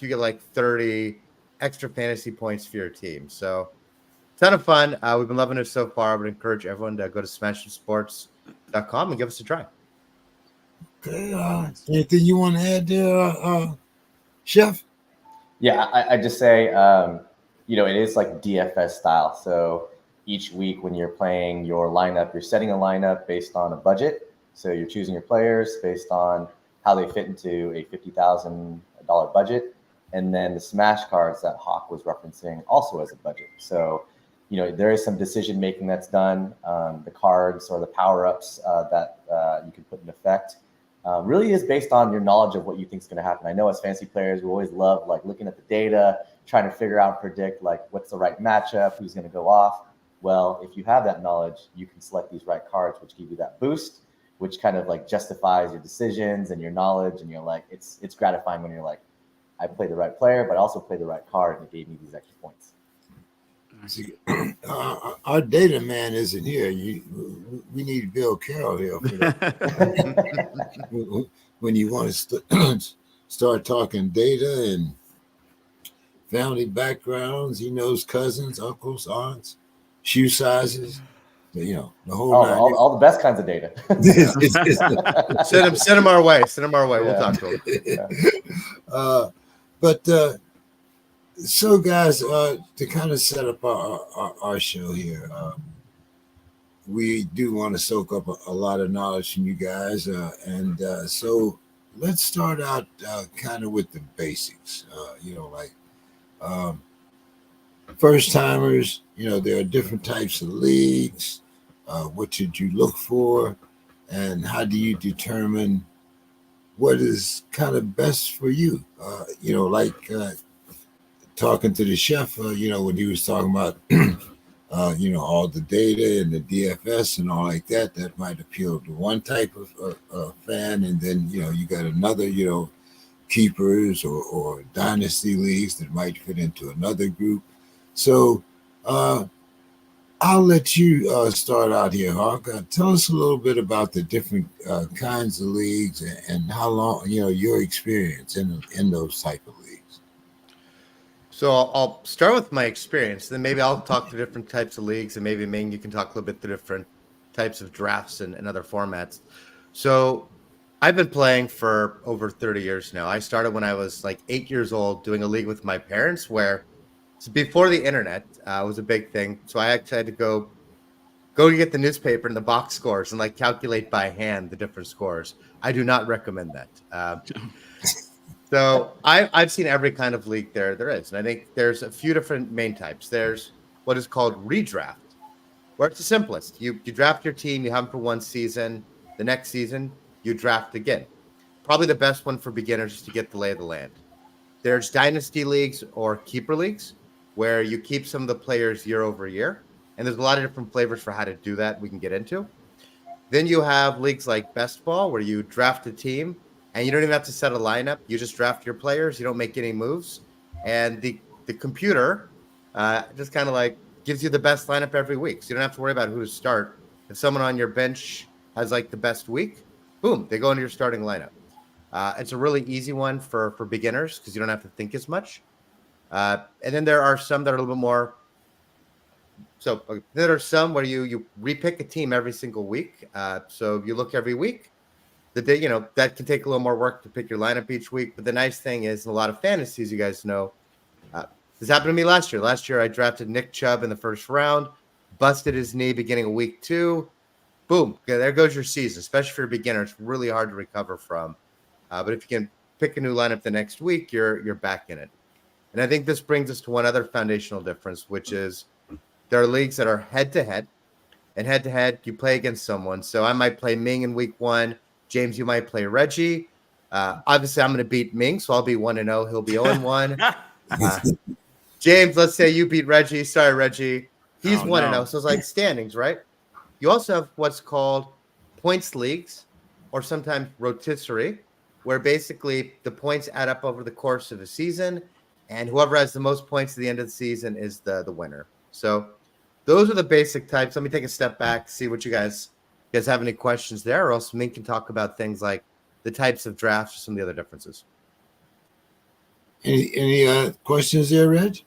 you get like 30 extra fantasy points for your team. So ton of fun. We've been loving it so far. I would encourage everyone to go to smashsports.com and give us a try. Okay. Anything you want to add there, Chef? Yeah, I just say, it is like DFS style. So each week when you're playing your lineup, you're setting a lineup based on a budget. So you're choosing your players based on how they fit into a $50,000 budget. And then the smash cards that Hawk was referencing also as a budget. So, there is some decision making that's done. The cards or the power-ups that you can put in effect really is based on your knowledge of what you think is going to happen. I know as fantasy players, we always love like looking at the data, trying to figure out, predict like what's the right matchup, who's going to go off. Well, if you have that knowledge, you can select these right cards, which give you that boost, which kind of like justifies your decisions and your knowledge. And you're like, it's gratifying when you're like, I played the right player, but I also played the right card, and it gave me these extra points. See, our data man isn't here. We need Bill Carroll here for that. When you want to start talking data and family backgrounds, he knows cousins, uncles, aunts, shoe sizes. The whole all the best kinds of data. Send them our way. Send them our way. We'll talk to them. So, guys, to kind of set up our show here, we do want to soak up a lot of knowledge from you guys. So let's start out kind of with the basics, first timers. There are different types of leagues. What should you look for? And how do you determine what is kind of best for you? Talking to the chef, when he was talking about, all the data and the DFS and all like that, that might appeal to one type of fan. And then, you got another, keepers or dynasty leagues that might fit into another group. So I'll let you start out here, Hawk. Tell us a little bit about the different kinds of leagues and how long, your experience in those type of leagues. So I'll start with my experience, then maybe I'll talk to different types of leagues, and maybe Ming, you can talk a little bit to different types of drafts and other formats. So I've been playing for over 30 years now. I started when I was like 8 years old doing a league with my parents where it's before the internet was a big thing. So I actually had to go get the newspaper and the box scores and like calculate by hand the different scores. I do not recommend that. So I've seen every kind of league there is. And I think there's a few different main types. There's what is called redraft, where it's the simplest. You draft your team, you have them for one season. The next season, you draft again. Probably the best one for beginners is to get the lay of the land. There's dynasty leagues or keeper leagues, where you keep some of the players year over year. And there's a lot of different flavors for how to do that we can get into. Then you have leagues like best ball, where you draft a team, and you don't even have to set a lineup. You just draft your players. You don't make any moves. And the computer just kind of like gives you the best lineup every week. So you don't have to worry about who to start. If someone on your bench has like the best week, boom, they go into your starting lineup. It's a really easy one for beginners because you don't have to think as much. And then there are some that are a little bit more. So there are some where you repick a team every single week. So you look every week. The day, that can take a little more work to pick your lineup each week. But the nice thing is, in a lot of fantasies, you guys know, this happened to me last year. Last year, I drafted Nick Chubb in the first round, busted his knee beginning of week 2. Boom, okay, there goes your season. Especially for a beginner, it's really hard to recover from. But if you can pick a new lineup the next week, you're back in it. And I think this brings us to one other foundational difference, which is there are leagues that are head-to-head. And head-to-head, you play against someone. So I might play Ming in week 1. James, you might play Reggie. Obviously, I'm going to beat Ming, so I'll be 1-0. He'll be 0-1. James, let's say you beat Reggie. Sorry, Reggie. He's 1-0. So it's like standings, right? You also have what's called points leagues, or sometimes rotisserie, where basically the points add up over the course of a season, and whoever has the most points at the end of the season is the winner. So those are the basic types. Let me take a step back, see what you guys have any questions there, or else Mink can talk about things like the types of drafts or some of the other differences. Any questions there, Reg?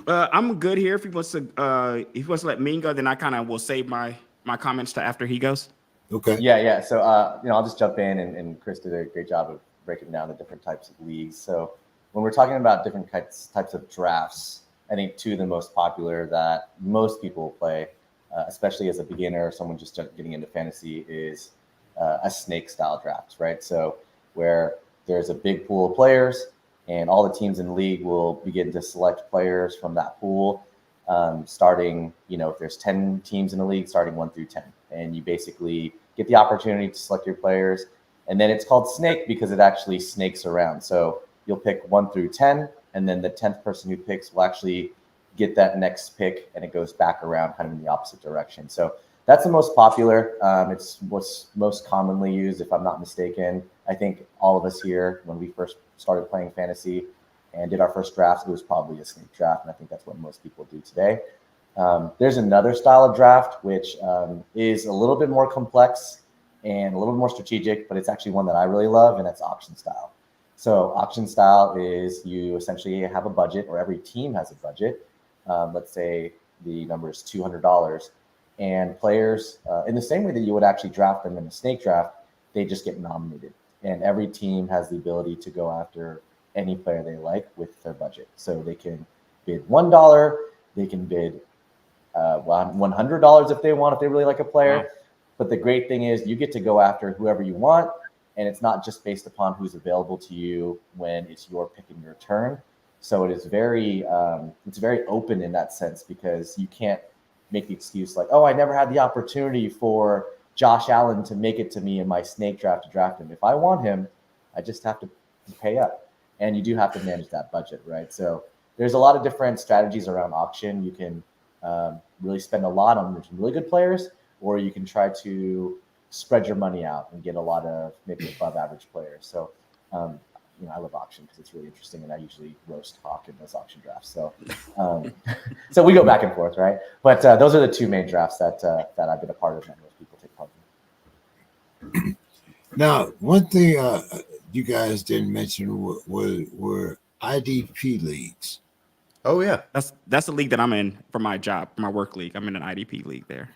I'm good here. If he wants to let me go, then I kind of will save my comments to after he goes. Okay. Yeah. So, I'll just jump in, and Chris did a great job of breaking down the different types of leagues. So when we're talking about different types of drafts, I think two of the most popular that most people play, especially as a beginner or someone just getting into fantasy, is a snake style draft, right? So where there's a big pool of players and all the teams in the league will begin to select players from that pool, starting, if there's 10 teams in the league, starting 1 through 10. And you basically get the opportunity to select your players. And then it's called snake because it actually snakes around. So you'll pick 1 through 10, and then the 10th person who picks will actually get that next pick, and it goes back around kind of in the opposite direction. So that's the most popular. It's what's most commonly used, if I'm not mistaken. I think all of us here, when we first started playing fantasy and did our first drafts, it was probably a snake draft, and I think that's what most people do today. There's another style of draft which is a little bit more complex and a little bit more strategic, but it's actually one that I really love, and that's auction style. So auction style is you essentially have a budget, or every team has a budget. Let's say the number is $200, and players, in the same way that you would actually draft them in a snake draft, they just get nominated, and every team has the ability to go after any player they like with their budget. So they can bid $1, they can bid $100 if they want, if they really like a player. Wow. But the great thing is you get to go after whoever you want, and it's not just based upon who's available to you when it's your pick and your turn. So it is very open in that sense, because you can't make the excuse like, oh, I never had the opportunity for Josh Allen to make it to me in my snake draft to draft him. If I want him, I just have to pay up, and you do have to manage that budget, right? So there's a lot of different strategies around auction. You can really spend a lot on some really good players, or you can try to spread your money out and get a lot of maybe above average players. So, I love auction because it's really interesting, and I usually roast Hawk in those auction drafts. So, so we go back and forth, right? But those are the two main drafts that I've been a part of, and most people take part in. Now, one thing you guys didn't mention were IDP leagues. Oh yeah, that's the league that I'm in for my job, my work league. I'm in an IDP league there.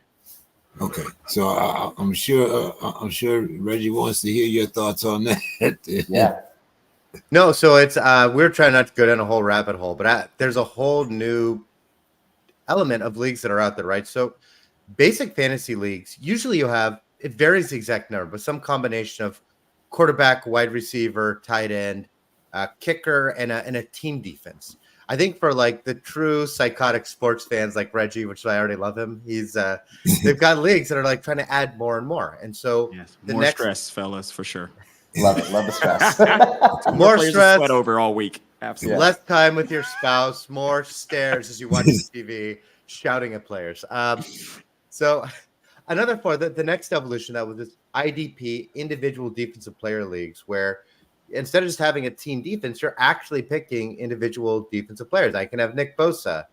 Okay, so I'm sure Reggie wants to hear your thoughts on that. Yeah. No, so it's we're trying not to go down a whole rabbit hole, but there's a whole new element of leagues that are out there, right? So basic fantasy leagues, usually you have, it varies the exact number, but some combination of quarterback, wide receiver, tight end, kicker, and a team defense. I think for like the true psychotic sports fans like Reggie, which I already love him, he's they've got leagues that are like trying to add more and more. And so yes, more stress, fellas, for sure. Love it. Love the stress. more stress, sweat over all week. Absolutely. Less time with your spouse, more stares as you watch the TV, shouting at players. So another for the next evolution that was this IDP, individual defensive player leagues, where instead of just having a team defense, you're actually picking individual defensive players. I can have Nick Bosa.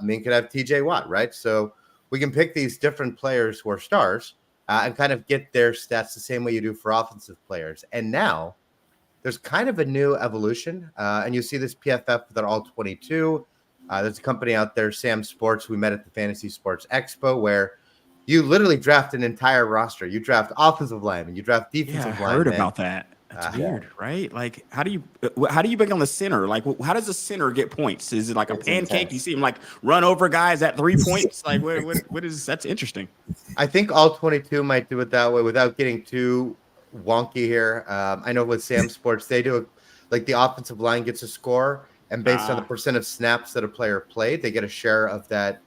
Ming could have TJ Watt, right? So we can pick these different players who are stars and kind of get their stats the same way you do for offensive players. And now there's kind of a new evolution. And you see this PFF with their all 22. There's a company out there, Sam Sports. We met at the Fantasy Sports Expo, where you literally draft an entire roster. You draft offensive linemen, you draft defensive linemen. I heard about that. That's weird, right? Like, how do you pick on the center? Like, how does the center get points? Is it like a pancake? Intense. You see him like run over guys at 3 points? Like, what is? That's interesting. I think all 22 might do it that way without getting too wonky here. I know with Sam Sports, they do like the offensive line gets a score, and based on the percent of snaps that a player played, they get a share of that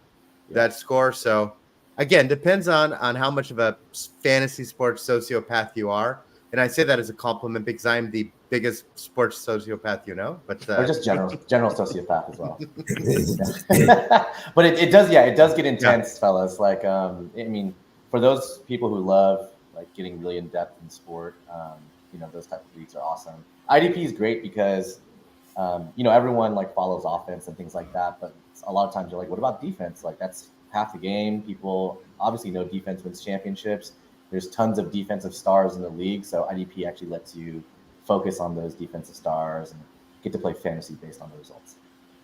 score. So again, depends on how much of a fantasy sports sociopath you are. And I say that as a compliment because I'm the biggest sports sociopath you know. But or just general sociopath as well. But it does get intense, fellas. Like I mean, for those people who love like getting really in depth in sport, those type of leagues are awesome. IDP is great because everyone like follows offense and things like that, but a lot of times you're like, what about defense? Like that's half the game. People obviously know defense wins championships. There's tons of defensive stars in the league, so IDP actually lets you focus on those defensive stars and get to play fantasy based on the results.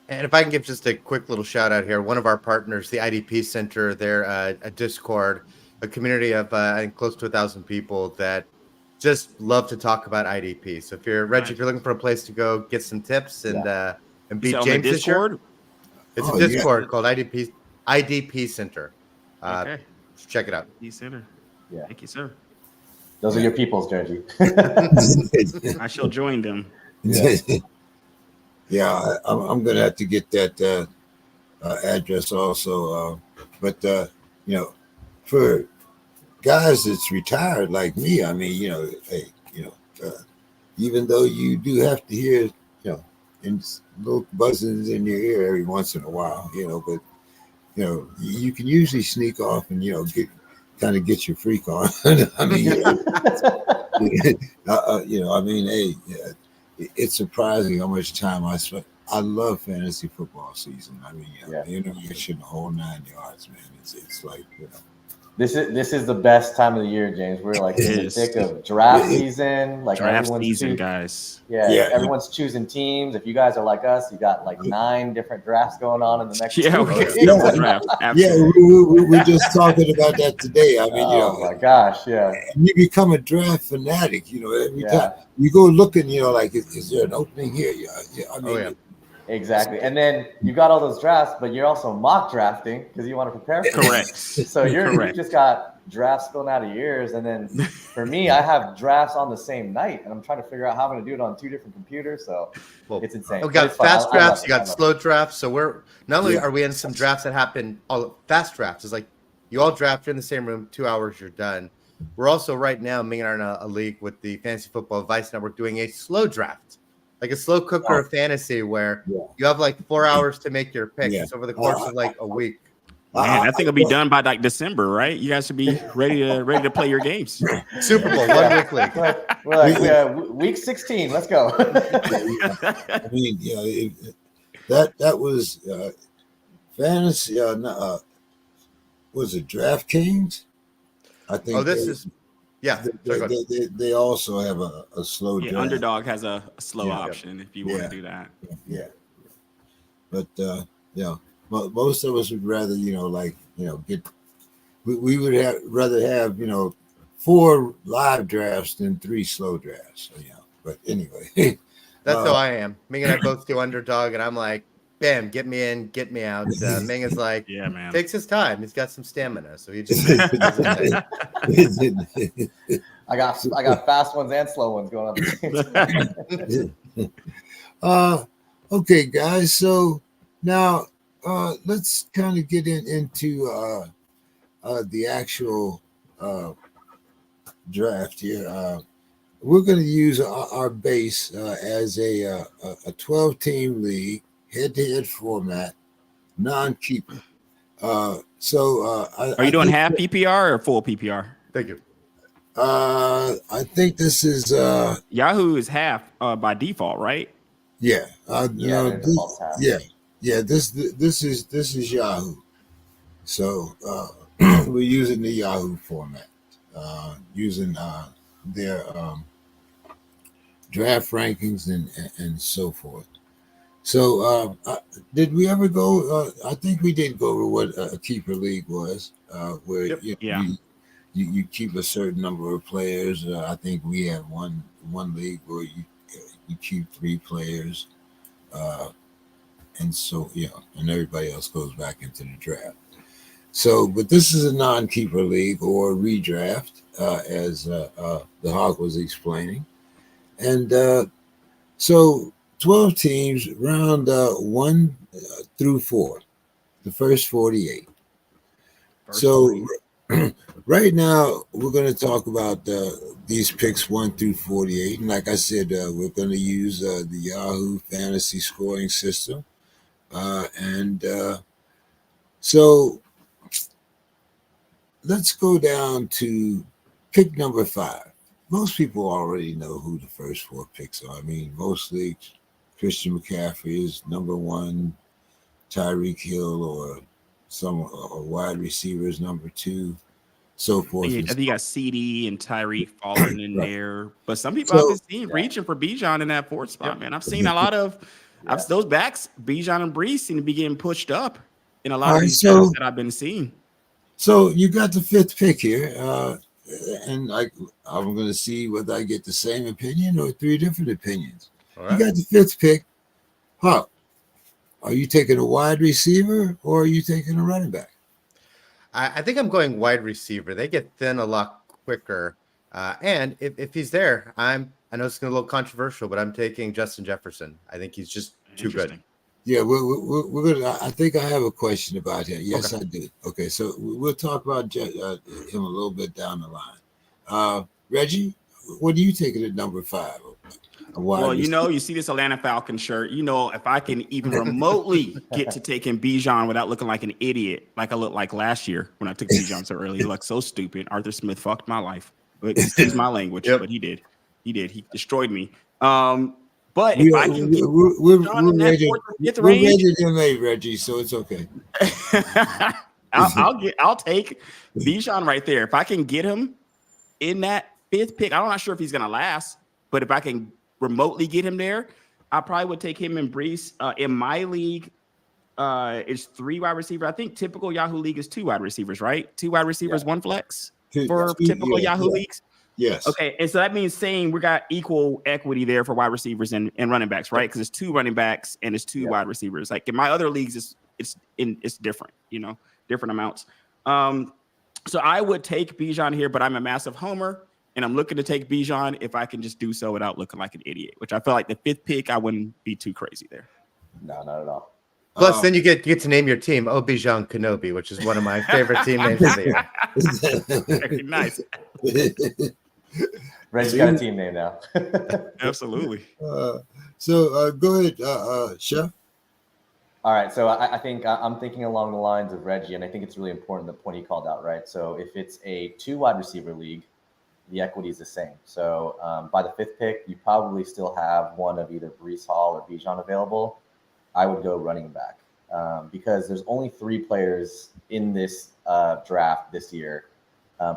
And if I can give just a quick little shout out here, one of our partners, the IDP Center, they're a Discord, a community of I think close to 1,000 people that just love to talk about IDP. So if you're Reggie, if you're looking for a place to go get some tips and beat James this year, it's a Discord called IDP Center. Okay, check it out. IDP Center. Yeah, thank you, sir. Those are your people's, Reggie. I shall join them. Yeah, I'm gonna have to get that address also. But you know, for guys that's retired like me, I mean, you know, hey, you know, even though you do have to hear, you know, in little buzzings in your ear every once in a while, you know, but you know, you can usually sneak off and, you know, get your freak on. I mean, you know, I mean, hey, it's surprising how much time I spent. I love fantasy football season. I mean, the intermission, the whole 9 yards, man. It's like, you know. This is the best time of the year, James. We're like in the thick of draft season. Like draft season, guys. Yeah, everyone's choosing teams. If you guys are like us, you got like 9 different drafts going on in the next 2 weeks. Draft. We're just talking about that today. I mean, you know, oh my gosh, yeah. And you become a draft fanatic. You know, every time you go looking, you know, like is there an opening here? Yeah. I mean, exactly. And then you got all those drafts, but you're also mock drafting because you want to prepare for correct. So you just got drafts spilling out of your ears. And then for me, I have drafts on the same night, and I'm trying to figure out how I'm going to do it on 2 different computers. So it's insane. We got fast drafts, you got slow drafts. So we're not only are we in some drafts that happen all fast drafts. It's like you all draft, you're in the same room, 2 hours, you're done. We're also right now, me and I are in a league with the Fantasy Football Advice Network doing a slow draft. Like a slow cooker of fantasy where you have like 4 hours to make your picks. It's over the course of like a week. Man, that thing will be done by like December, right? You guys should be ready to play your games. Super Bowl, 1 week league. We're like week 16. Let's go. I mean, that was fantasy. Was it DraftKings? I think. Oh, this is. Yeah, they also have a slow draft. Underdog has a slow option if you want to do that. Yeah. But most of us would rather, like, we would rather have, 4 live drafts than 3 slow drafts. So, but anyway. That's how I am. Ming and I both do underdog, and I'm like, bam, get me in, get me out. Ming is like, yeah, man, takes his time. He's got some stamina, so he just. I got fast ones and slow ones going on the same. Okay, guys. So now let's kind of get into the actual draft here. We're going to use our base as a 12-team league. Head-to-head format, non-keeper. Are you doing half PPR or full PPR? Thank you. I think this is Yahoo is half by default, right? Yeah. This is Yahoo. So we're using the Yahoo format, using their draft rankings and so forth. So, did we ever go? I think we did go over what a keeper league was, where you keep a certain number of players. I think we have one league where you keep 3 players, and so and everybody else goes back into the draft. So, but this is a non-keeper league or redraft, as the Hawk was explaining, and so. 12 teams, round 1 through 4, the first 48. Right now, we're going to talk about these picks 1 through 48. And like I said, we're going to use the Yahoo fantasy scoring system. So let's go down to pick number 5. Most people already know who the first 4 picks are. I mean, most leagues. Christian McCaffrey is number 1, Tyreek Hill or wide receivers number 2, so forth. I think you got CD and Tyreek falling in Right. there, but some people I've been seeing yeah. reaching for Bijan in that fourth spot. Man, I've seen a lot of those backs. Bijan and Brees seem to be getting pushed up in a lot of these drafts that I've been seeing. So you got the 5th pick here, and I'm going to see whether I get the same opinion or 3 different opinions. All right. You got the 5th pick. Huh? Are you taking a wide receiver or are you taking a running back? I think I'm going wide receiver. They get thin a lot quicker. And if he's there, I know it's a little controversial, but I'm taking Justin Jefferson. I think he's just too good. Yeah, we're gonna. I think I have a question about him. Yes, okay. I do. Okay, so we'll talk about him a little bit down the line. Reggie, what are you taking at number 5? Well, you see this Atlanta Falcons shirt. If I can even remotely get to taking Bijan without looking like an idiot, like I looked like last year when I took Bijan so early, he looked so stupid. Arthur Smith fucked my life. But excuse my language, but he did. He destroyed me. But if I can get we're rated MA, Reggie, so it's okay. I'll take Bijan right there. If I can get him in that 5th pick, I'm not sure if he's gonna last, but if I can remotely get him there, I probably would take him and Brees. In my league, it's 3 wide receivers. I think typical Yahoo league is 2 wide receivers, right? 2 wide receivers, 1 flex for typical Yahoo leagues. Yes. Okay, and so that means saying we got equal equity there for wide receivers and running backs, right? Because it's 2 running backs and it's 2 wide receivers. Like in my other leagues, it's different, different amounts. So I would take Bijan here, but I'm a massive homer, and I'm looking to take Bijan if I can just do so without looking like an idiot. Which I feel like the 5th pick, I wouldn't be too crazy there. No, not at all. Plus, then you get to name your team Bijan Kenobi, which is one of my favorite team names of the year. Very nice. Reggie's got a team name now. Absolutely. So go ahead, Chef. All right. So I think I'm thinking along the lines of Reggie, and I think it's really important the point he called out, right? So if it's a 2 wide receiver league, the equity is the same. So by the 5th pick, you probably still have one of either Brees Hall or Bijan available. I would go running back because there's only 3 players in this draft this year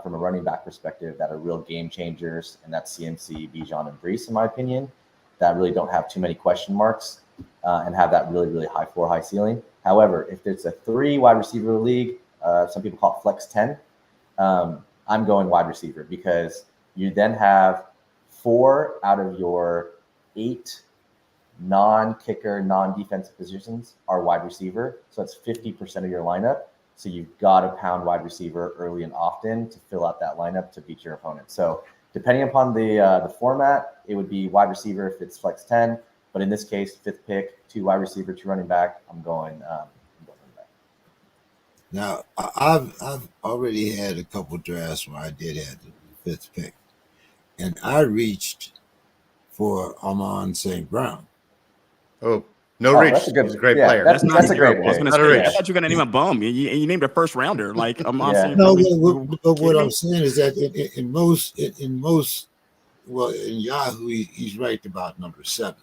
from a running back perspective that are real game changers, and that's CMC, Bijan, and Brees, in my opinion, that really don't have too many question marks and have that really, really high floor, high ceiling. However, if it's a 3 wide receiver league, some people call it flex 10, I'm going wide receiver because you then have 4 out of your 8 non-kicker, non-defensive positions are wide receiver. So that's 50% of your lineup. So you've got to pound wide receiver early and often to fill out that lineup to beat your opponent. So depending upon the format, it would be wide receiver if it's flex 10. But in this case, 5th pick, 2 wide receiver, 2 running back. I'm going running back. Now I've already had a couple drafts where I did have the 5th pick, and I reached for Amon St. Brown. Oh. No reach. That's a good, He's a great yeah, player. That's a great pick. I thought you were gonna name a bum. You named a first rounder. Like I'm but what I'm saying is that in most, well, in Yahoo, he's ranked about number 7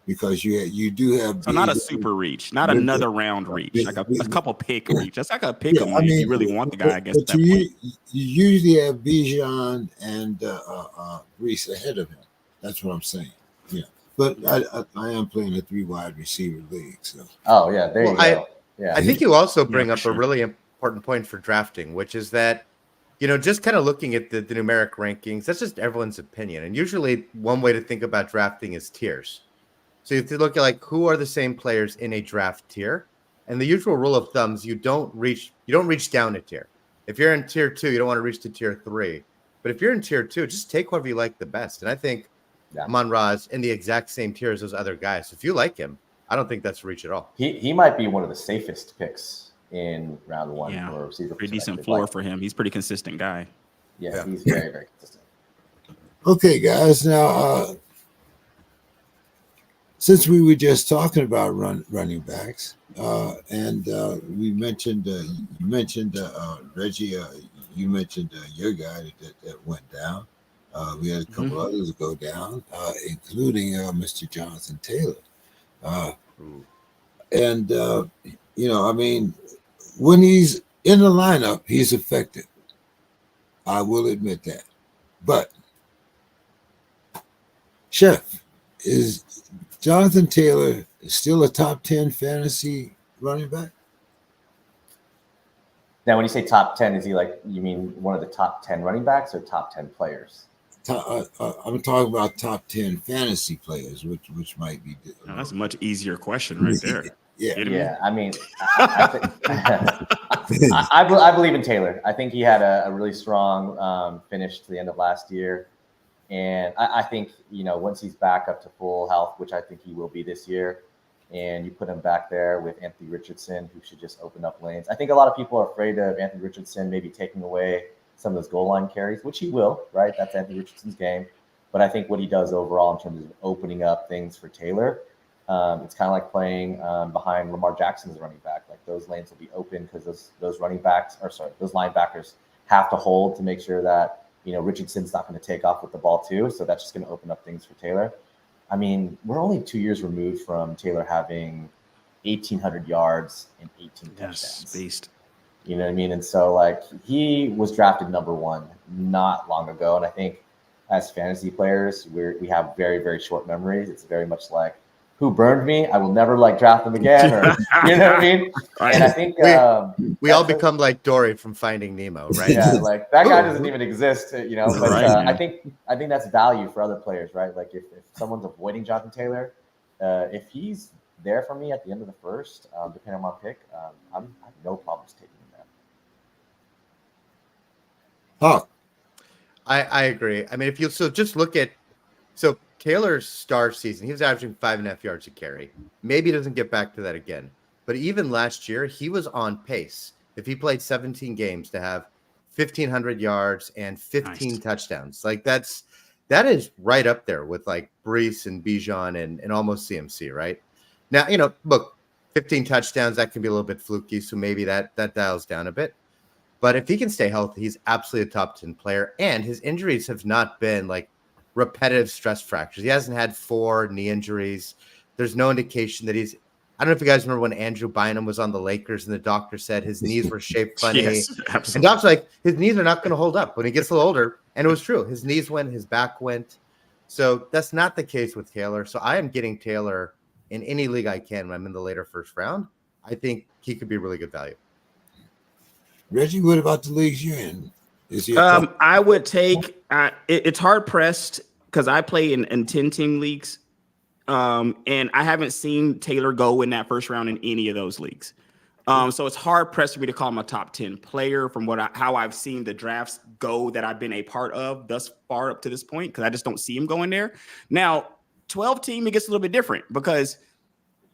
because you do have. So not a super reach, not another round reach, like a couple pick reach. That's like a pick 'em if you really want the guy. I guess. But you usually have Bijan and Brees ahead of him. That's what I'm saying. Yeah. But I am playing a 3 wide receiver league. So. Oh yeah, there you go. I think you also bring up a really important point for drafting, which is that just kind of looking at the numeric rankings, that's just everyone's opinion. And usually, one way to think about drafting is tiers. So you have to look at who are the same players in a draft tier, and the usual rule of thumb is you don't reach down a tier. If you're in tier 2, you don't want to reach to tier 3. But if you're in tier 2, just take whoever you like the best. And I think. Amon-Ra is in the exact same tier as those other guys. So if you like him, I don't think that's a reach at all. He might be one of the safest picks in round 1 for receiver. Pretty decent floor for him. He's a pretty consistent guy. Yeah, he's very, very consistent. Okay, guys. Now, since we were just talking about running backs, and we mentioned Reggie, you mentioned your guy that went down. We had a couple others go down, including Mr. Jonathan Taylor. And, I mean, when he's in the lineup, he's effective. I will admit that. But, Chef, is Jonathan Taylor still a top 10 fantasy running back? Now, when you say top 10, is he like, you mean one of the top 10 running backs or top 10 players? I'm talking about top 10 fantasy players, which might be. Oh, that's a much easier question right there. Yeah. I mean, I believe in Taylor. I think he had a really strong finish to the end of last year. And I think, once he's back up to full health, which I think he will be this year, and you put him back there with Anthony Richardson, who should just open up lanes. I think a lot of people are afraid of Anthony Richardson maybe taking away some of those goal line carries, which he will, right? That's Anthony Richardson's game. But I think what he does overall in terms of opening up things for Taylor, it's kind of like playing behind Lamar Jackson's running back. Like those lanes will be open because those linebackers have to hold to make sure that, Richardson's not going to take off with the ball too. So that's just going to open up things for Taylor. I mean, we're only 2 years removed from Taylor having 1,800 yards and 18 touchdowns. Beast. You know what I mean? And so, like, he was drafted number 1 not long ago. And I think as fantasy players, we have very, very short memories. It's very much like, who burned me? I will never draft them again. Or, you know what I mean? And I think we all become like Dory from Finding Nemo, right? Yeah, like that guy doesn't even exist, But Right, I think that's value for other players, right? Like if someone's avoiding Jonathan Taylor, if he's there for me at the end of the first, depending on my pick, I have no problems taking him there. Huh. I agree. I mean, if you just look at Taylor's star season, he was averaging 5.5 yards a carry. Maybe he doesn't get back to that again. But even last year, he was on pace. If he played 17 games to have 1,500 yards and 15 touchdowns, like that is right up there with like Brees and Bijan and almost CMC, right? Now, look, 15 touchdowns, that can be a little bit fluky. So maybe that dials down a bit. But if he can stay healthy, he's absolutely a top 10 player. And his injuries have not been like repetitive stress fractures. He hasn't had 4 knee injuries. There's no indication that he's. I don't know if you guys remember when Andrew Bynum was on the Lakers and the doctor said his knees were shaped funny. Yes, absolutely. And doc's like, his knees are not going to hold up when he gets a little older. And it was true. His knees went, his back went. So that's not the case with Taylor. So I am getting Taylor in any league I can when I'm in the later first round. I think he could be really good value. Reggie, what about the leagues you're in? I would take it's hard pressed because I play in 10-team leagues, and I haven't seen Taylor go in that first round in any of those leagues. So it's hard pressed for me to call him a top 10 player from how I've seen the drafts go that I've been a part of thus far up to this point, because I just don't see him going there. Now, 12-team, it gets a little bit different because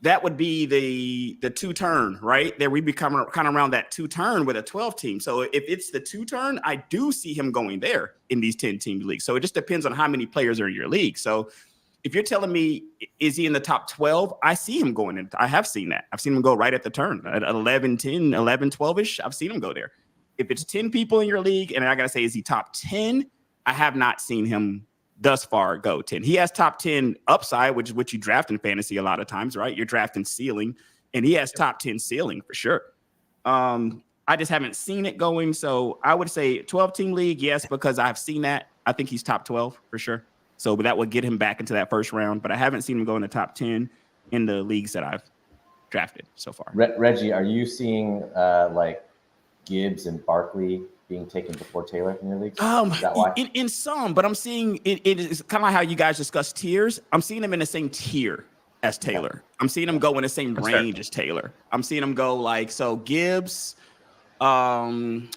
that would be the 2-turn, right? There we become kind of around that 2-turn with a 12-team. So if it's the 2-turn, I do see him going there in these 10-team leagues. So it just depends on how many players are in your league. So if you're telling me, is he in the top 12? I see him going in. I have seen that. I've seen him go right at the turn at 11, 10, 11, 12-ish. I've seen him go there. If it's 10 people in your league, and I got to say, is he top 10? I have not seen him thus far go 10. He has top 10 upside, which is what you draft in fantasy a lot of times, right? You're drafting ceiling, and he has top 10 ceiling for sure. I just haven't seen it going. So I would say 12-team league, yes, because I've seen that. I think he's top 12 for sure. So that would get him back into that first round, but I haven't seen him go in the top 10 in the leagues that I've drafted so far. Reggie, are you seeing like Gibbs and Barkley being taken before Taylor in your leagues? Is that why? In some, but I'm seeing it is kind of like how you guys discuss tiers. I'm seeing him in the same tier as Taylor. I'm seeing him go in the same range as Taylor. I'm seeing him go like, so Gibbs, and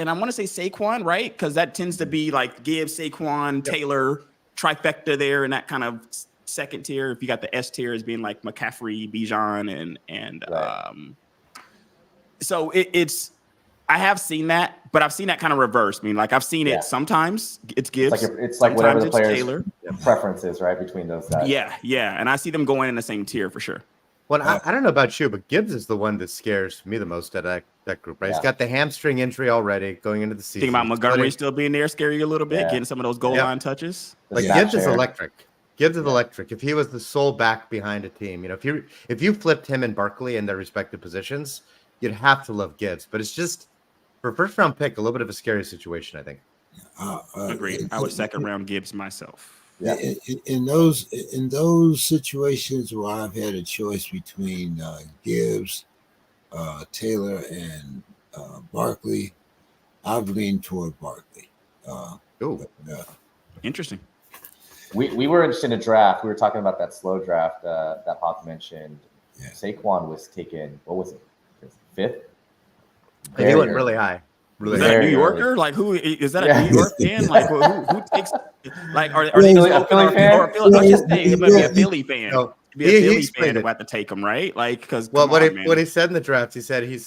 I want to say Saquon, right? Because that tends to be like Gibbs, Saquon, Taylor, trifecta there in that kind of second tier. If you got the S tier as being like McCaffrey, Bijan, and Right. So it's I have seen that, but I've seen that kind of reverse. I mean, like I've seen it sometimes it's Gibbs, it's like whatever the sometimes it's player's Taylor. preference is, right, between those guys. Yeah, and I see them going in the same tier for sure. Well, I don't know about you, but Gibbs is the one that scares me the most out of that group, right? Yeah. He's got the hamstring injury already going into the season. Think about Montgomery still being there, scare you a little bit, getting some of those goal line touches. Like Gibbs is electric. Gibbs is electric. If he was the sole back behind a team, if you flipped him and Barkley in their respective positions, you'd have to love Gibbs. But it's just For a first round pick, a little bit of a scary situation, I think. Agreed. I would second round Gibbs myself. Yeah. In those situations where I've had a choice between Gibbs, Taylor, and Barkley, I've leaned toward Barkley. Interesting. We were interested in a draft. We were talking about that slow draft that Hawk mentioned. Yeah. Saquon was taken, what was it, fifth? He went really high. Really Is high. that a Very New Yorker? early. Like, who is that? A Yeah. New York fan? Like, who takes? Like, are Well, they just a open Philly fan? or let's just say it might be a Philly fan. No, Be a he Philly explained fan it. about to take him, right? Like, because Well, man. what he said in the draft, he said he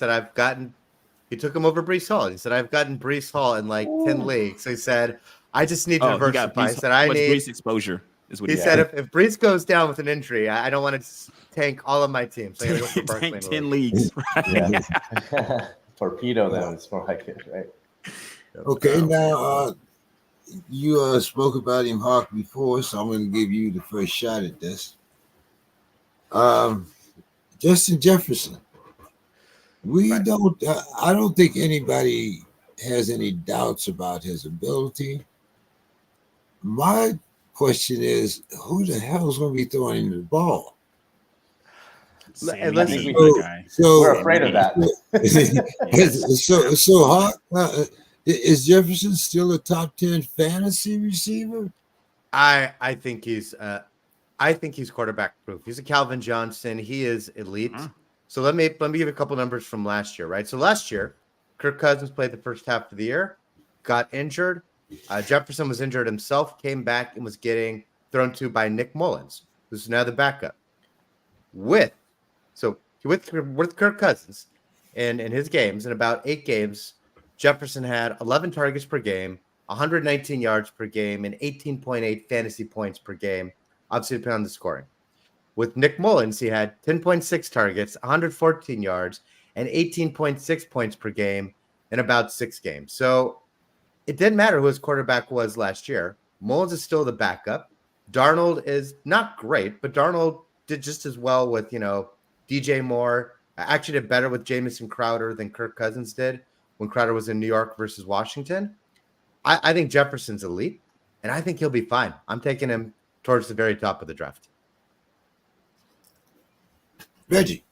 took him over Brees Hall. He said, I've gotten Brees Hall in like 10 leagues. So he said, I just need to Oh, he got diversify. He Brees, said, I much need Brees exposure is what he he said if Brees goes down with an injury, I don't want to tank all of my teams. So I gotta go for Barkley. Tank 10 leagues, right? Yeah. Torpedo them. It's more like it, right? Okay, now you spoke about him, Hawk, before, so I'm going to give you the first shot at this. Justin Jefferson. Right. I don't think anybody has any doubts about his ability. My question is, who the hell is going to be throwing him the ball? Sammy Let's- D, So- my guy. So, We're afraid of that. so Hawk, is Jefferson still a top 10 fantasy receiver? I think he's quarterback proof. He's a Calvin Johnson. He is elite. So let me give a couple numbers from last year, right? So last year, Kirk Cousins played the first half of the year, got injured. Jefferson was injured himself, came back and was getting thrown to by Nick Mullins, who's now the backup. With Kirk Cousins in his games, in about 8 games, Jefferson had 11 targets per game, 119 yards per game, and 18.8 fantasy points per game, obviously depending on the scoring. With Nick Mullins, he had 10.6 targets, 114 yards, and 18.6 points per game in about 6 games. So it didn't matter who his quarterback was last year. Mullins is still the backup. Darnold is not great, but Darnold did just as well with, DJ Moore. Actually did better with Jamison Crowder than Kirk Cousins did when Crowder was in New York versus Washington. I think Jefferson's elite, and I think he'll be fine. I'm taking him towards the very top of the draft. Reggie.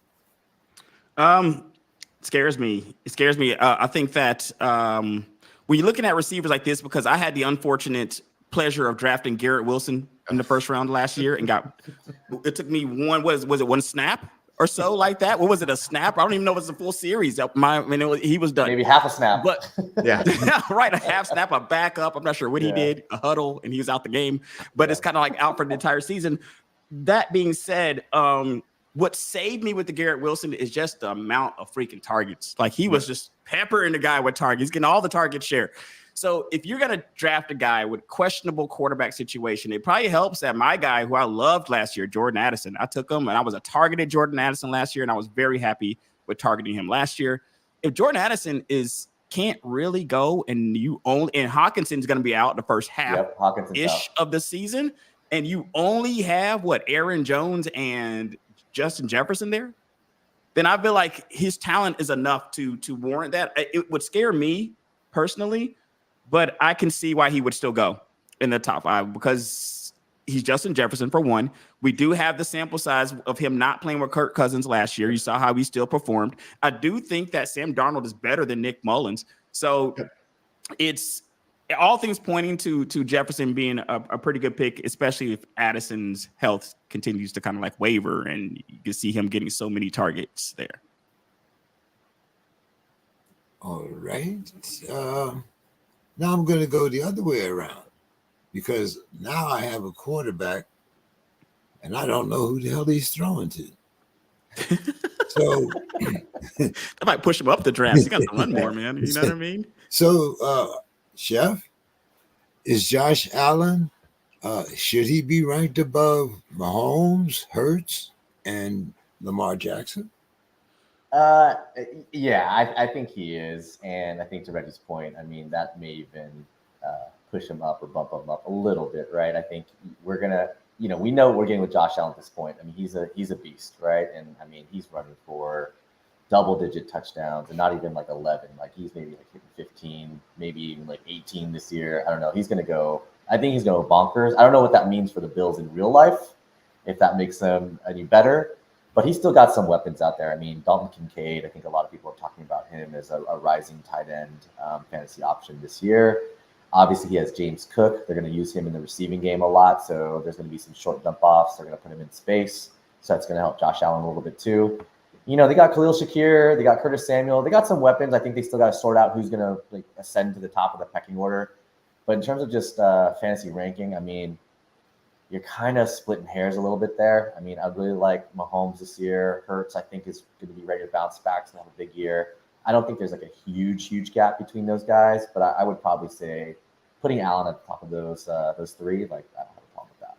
Scares me. It scares me. I think that when you're looking at receivers like this, because I had the unfortunate pleasure of drafting Garrett Wilson in the first round last year and it took me was it one snap or so like that? What was it, a snap? I don't even know if it's a full series. He was done. Maybe half a snap. But Yeah. right, a half snap, a backup. I'm not sure what he did, a huddle, and he was out the game. But it's kind of like out for the entire season. That being said, what saved me with the Garrett Wilson is just the amount of freaking targets. Like he was just peppering the guy with targets. He's getting all the target share. So if you're going to draft a guy with questionable quarterback situation, it probably helps that my guy who I loved last year, Jordan Addison, I took him and I was a targeted Jordan Addison last year. And I was very happy with targeting him last year. If Jordan Addison can't really go and Hawkinson's going to be out the first half of the season. And you only have Aaron Jones and Justin Jefferson there, then I feel like his talent is enough to warrant that. It would scare me personally, but I can see why he would still go in the top 5 because he's Justin Jefferson for one. We do have the sample size of him not playing with Kirk Cousins last year. You saw how he still performed. I do think that Sam Darnold is better than Nick Mullins. So it's all things pointing to Jefferson being a pretty good pick, especially if Addison's health continues to kind of waver and you can see him getting so many targets there. All right. Now I'm going to go the other way around because now I have a quarterback and I don't know who the hell he's throwing to. So I might push him up the draft. You got to run more, man. You know what I mean? So, Chef, is Josh Allen, should he be ranked above Mahomes, Hurts, and Lamar Jackson? Yeah, I think he is. And I think to Reggie's point, I mean, that may even push him up or bump him up a little bit, right? I think we're going to, we know what we're getting with Josh Allen at this point. I mean, he's a beast, right? And I mean, he's running for double-digit touchdowns and not even like 11. Like he's maybe like hitting 15, maybe even like 18 this year. I don't know. He's going to go. I think he's going to go bonkers. I don't know what that means for the Bills in real life, if that makes them any better. But he's still got some weapons out there. I mean, Dalton Kincaid, I think a lot of people are talking about him as a rising tight end fantasy option this year. Obviously, he has James Cook. They're going to use him in the receiving game a lot. So there's going to be some short dump offs. They're going to put him in space. So that's going to help Josh Allen a little bit too. You know, they got Khalil Shakir. They got Curtis Samuel. They got some weapons. I think they still got to sort out who's going to like ascend to the top of the pecking order. But in terms of just fantasy ranking, I mean, you're kind of splitting hairs a little bit there. I mean, I really like Mahomes this year. Hurts, I think, is going to be ready to bounce back and have a big year. I don't think there's like a huge gap between those guys, but I would probably say putting Allen at the top of those three, like I don't have a problem with that.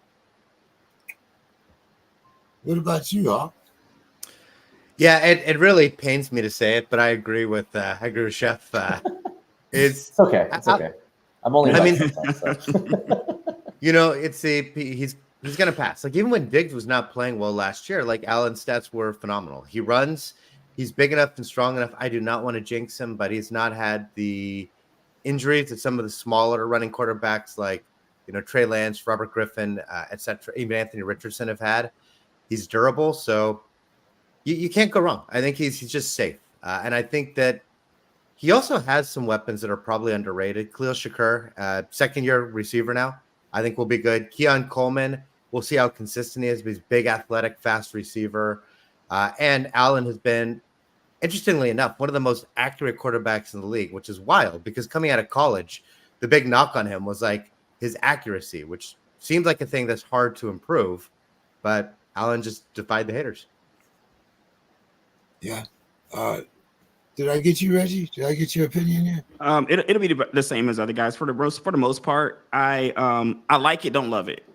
What about you, Hawk? Yeah, it really pains me to say it, but I agree with Chef. It's okay. It's okay. I'm only. I mean, sometimes, so. You know, he's gonna pass. Like even when Diggs was not playing well last year, like Allen's stats were phenomenal. He runs, he's big enough and strong enough. I do not want to jinx him, but he's not had the injuries that some of the smaller running quarterbacks like Trey Lance, Robert Griffin, etc., even Anthony Richardson have had. He's durable, so you can't go wrong. I think he's just safe, and I think that he also has some weapons that are probably underrated. Khalil Shakir, second-year receiver now. I think will be good. Keon Coleman, we'll see how consistent he is. But he's big, athletic, fast receiver. And Allen has been, interestingly enough, one of the most accurate quarterbacks in the league, which is wild because coming out of college, the big knock on him was like his accuracy, which seems like a thing that's hard to improve. But Allen just defied the haters. Yeah. Did I get you, Reggie? Did I get your opinion here? It'll be the same as other guys for the most part. I like it, don't love it.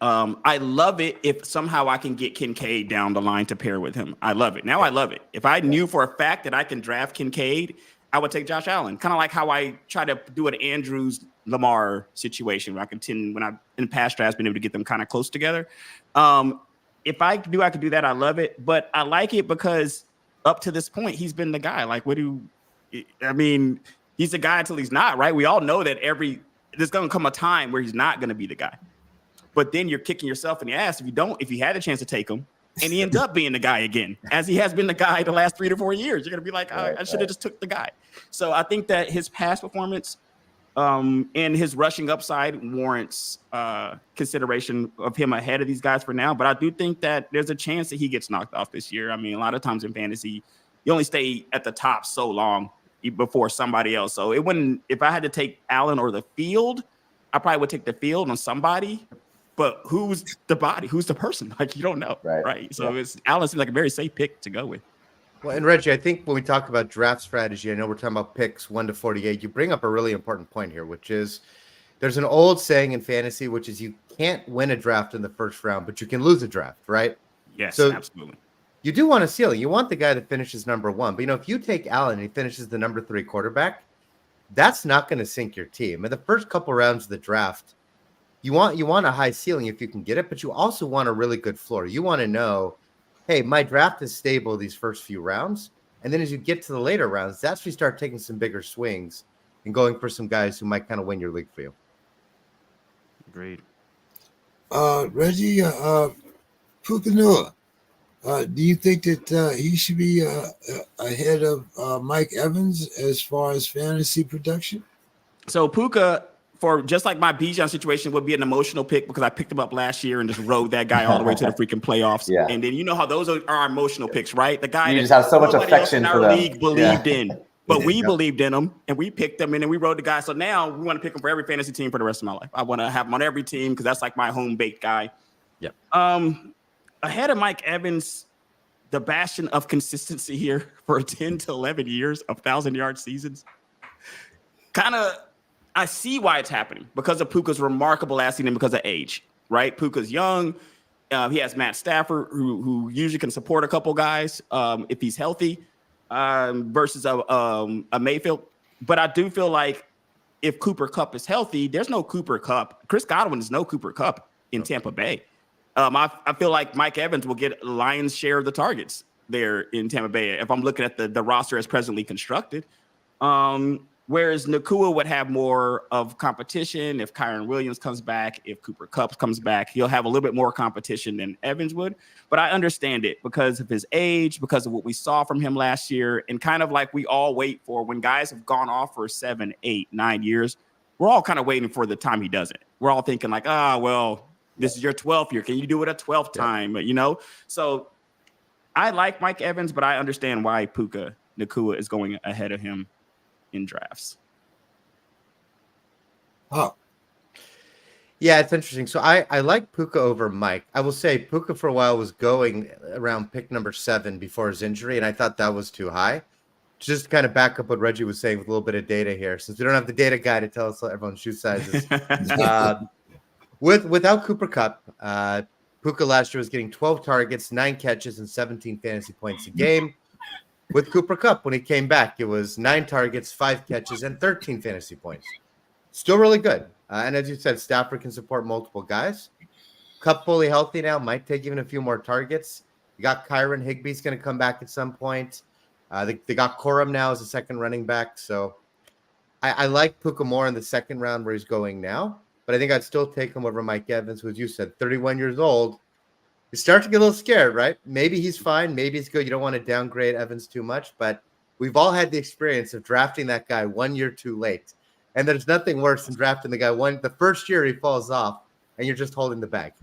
I love it if somehow I can get Kincaid down the line to pair with him. I love it. Now I love it. If I knew for a fact that I can draft Kincaid, I would take Josh Allen. Kind of like how I try to do an Andrews Lamar situation where when I in past drafts been able to get them kind of close together. If I could do that. I love it, but I like it because up to this point, he's been the guy. Like, he's the guy until he's not, right? We all know that there's going to come a time where he's not going to be the guy. But then you're kicking yourself in the ass if you had a chance to take him and he ends up being the guy again, as he has been the guy the last 3 to 4 years. You're going to be like, I should have just took the guy. So I think that his past performance and his rushing upside warrants consideration of him ahead of these guys for now. But I do think that there's a chance that he gets knocked off this year. I mean, a lot of times in fantasy, you only stay at the top so long before somebody else. So if I had to take Allen or the field, I probably would take the field on somebody. But who's the body? Who's the person? Like, you don't know, right? So Allen seems like a very safe pick to go with. Well, and Reggie, I think when we talk about draft strategy, I know we're talking about picks 1 to 48. You bring up a really important point here, which is there's an old saying in fantasy, which is you can't win a draft in the first round, but you can lose a draft, right? Yes, so absolutely. You do want a ceiling. You want the guy that finishes number 1. But, if you take Allen and he finishes the number 3 quarterback, that's not going to sink your team. In the first couple rounds of the draft, you want a high ceiling if you can get it, but you also want a really good floor. You want to know, hey, my draft is stable these first few rounds. And then as you get to the later rounds, that's when you start taking some bigger swings and going for some guys who might kind of win your league for you. Agreed. Reggie, Pukanua, do you think that he should be ahead of Mike Evans as far as fantasy production? So Puka, for just like my Bijan situation, would be an emotional pick because I picked him up last year and just rode that guy all the way to the freaking playoffs. Yeah. And then how those are our emotional picks, right? The guy you just have so much affection for them. League believed in, but we believed in him and we picked him and then we rode the guy. So now we want to pick him for every fantasy team for the rest of my life. I want to have him on every team because that's like my home bait guy. Yeah. Ahead of Mike Evans, the bastion of consistency here for 10 to 11 years of 1,000-yard seasons. I see why it's happening because of Puka's remarkable last season because of age, right? Puka's young. He has Matt Stafford, who usually can support a couple guys if he's healthy versus a Mayfield. But I do feel like if Cooper Kupp is healthy, there's no Cooper Kupp. Chris Godwin is no Cooper Kupp in Tampa Bay. I feel like Mike Evans will get a lion's share of the targets there in Tampa Bay if I'm looking at the roster as presently constructed. Whereas Nakua would have more of competition if Kyron Williams comes back, if Cooper Kupp comes back, he'll have a little bit more competition than Evans would. But I understand it because of his age, because of what we saw from him last year, and kind of like we all wait for when guys have gone off for 7, 8, 9 years. We're all kind of waiting for the time he doesn't. We're all thinking like, well, this is your 12th year. Can you do it a 12th time? You know, so I like Mike Evans, but I understand why Puka Nakua is going ahead of him in drafts. Oh, Yeah, it's interesting. So I like Puka over Mike. I will say Puka for a while was going around pick number 7 before his injury, and I thought that was too high. Just to kind of back up what Reggie was saying with a little bit of data here, since we don't have the data guy to tell us everyone's shoe sizes. Without Cooper Kupp, Puka last year was getting 12 targets, 9 catches, and 17 fantasy points a game. With Cooper Kupp, when he came back, it was 9 targets, 5 catches, and 13 fantasy points. Still really good. And as you said, Stafford can support multiple guys. Kupp fully healthy now, might take even a few more targets. You got Kyron Higbee's going to come back at some point. They got Corum now as a second running back. So I like Puka more in the second round where he's going now. But I think I'd still take him over Mike Evans, who, as you said, 31 years old. You start to get a little scared, right? Maybe he's fine. Maybe he's good. You don't want to downgrade Evans too much. But we've all had the experience of drafting that guy 1 year too late. And there's nothing worse than drafting the guy the first year he falls off, and you're just holding the bag.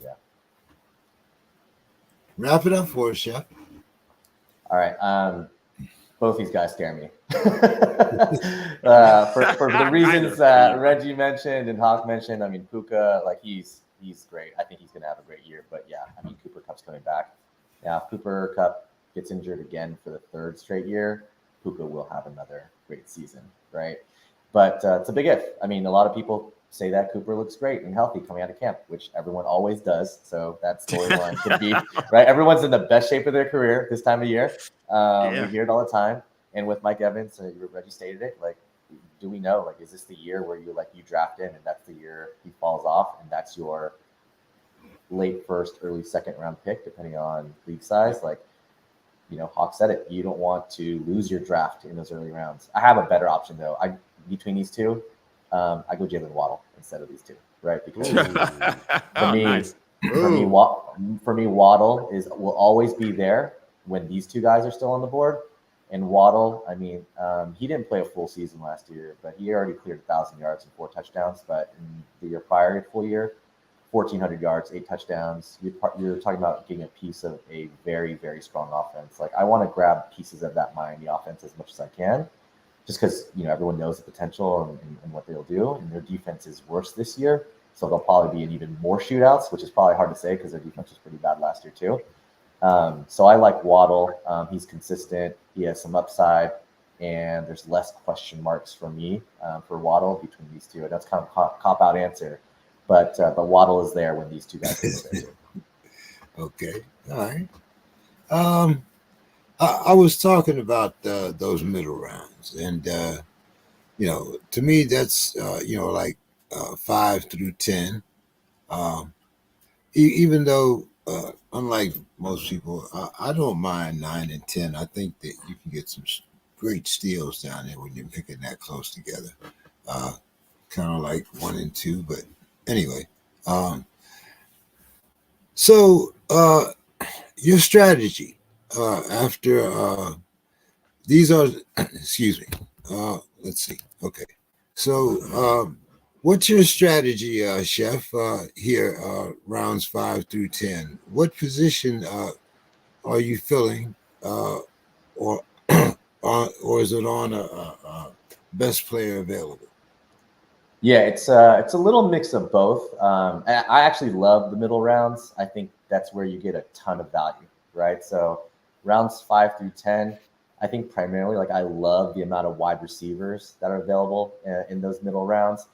Yeah. Wrap it up for us, Chef. All right. Both these guys scare me. For the reasons that Reggie mentioned and Hawk mentioned. I mean, Puka, like he's great. I think he's going to have a great year. But yeah, I mean, Cooper Kupp's coming back. Yeah, if Cooper Kupp gets injured again for the 3rd straight year, Puka will have another great season, right? But it's a big if. I mean, a lot of people say that Cooper looks great and healthy coming out of camp, which everyone always does. So that storyline could be, right? Everyone's in the best shape of their career this time of year. We hear it all the time. And with Mike Evans, Reggie stated it, like, do we know, like, is this the year where you draft in and that's the year he falls off and that's your late 1st, early 2nd round pick, depending on league size? Like, Hawk said it, you don't want to lose your draft in those early rounds. I have a better option though. Between these two, I go Jalen Waddle instead of these two, right? Because for me, Waddle will always be there when these two guys are still on the board. And Waddle, I mean, he didn't play a full season last year, but he already cleared 1,000 yards and 4 touchdowns. But in the year prior, full year, 1,400 yards, 8 touchdowns. You're talking about getting a piece of a very, very strong offense. Like, I want to grab pieces of that Miami offense as much as I can, just because everyone knows the potential and what they'll do. And their defense is worse this year, so they'll probably be in even more shootouts, which is probably hard to say because their defense was pretty bad last year too. So I like Waddle. He's consistent. He has some upside, and there's less question marks for me for Waddle between these two. That's kind of a cop-out answer, but Waddle is there when these two guys are there too. Okay, all right. I was talking about those middle rounds, and to me that's like 5 through 10. Even though unlike most people, I don't mind 9 and 10. I think that you can get some great steals down there when you're picking that close together. Kind of like 1 and 2, but anyway. So your strategy after these are, excuse me. Let's see. Okay. So what's your strategy, Chef, here, rounds 5 through 10? What position are you filling, or is it on a best player available? Yeah, it's a little mix of both. I actually love the middle rounds. I think that's where you get a ton of value, right? So rounds 5 through 10, I think primarily, like, I love the amount of wide receivers that are available in those middle rounds.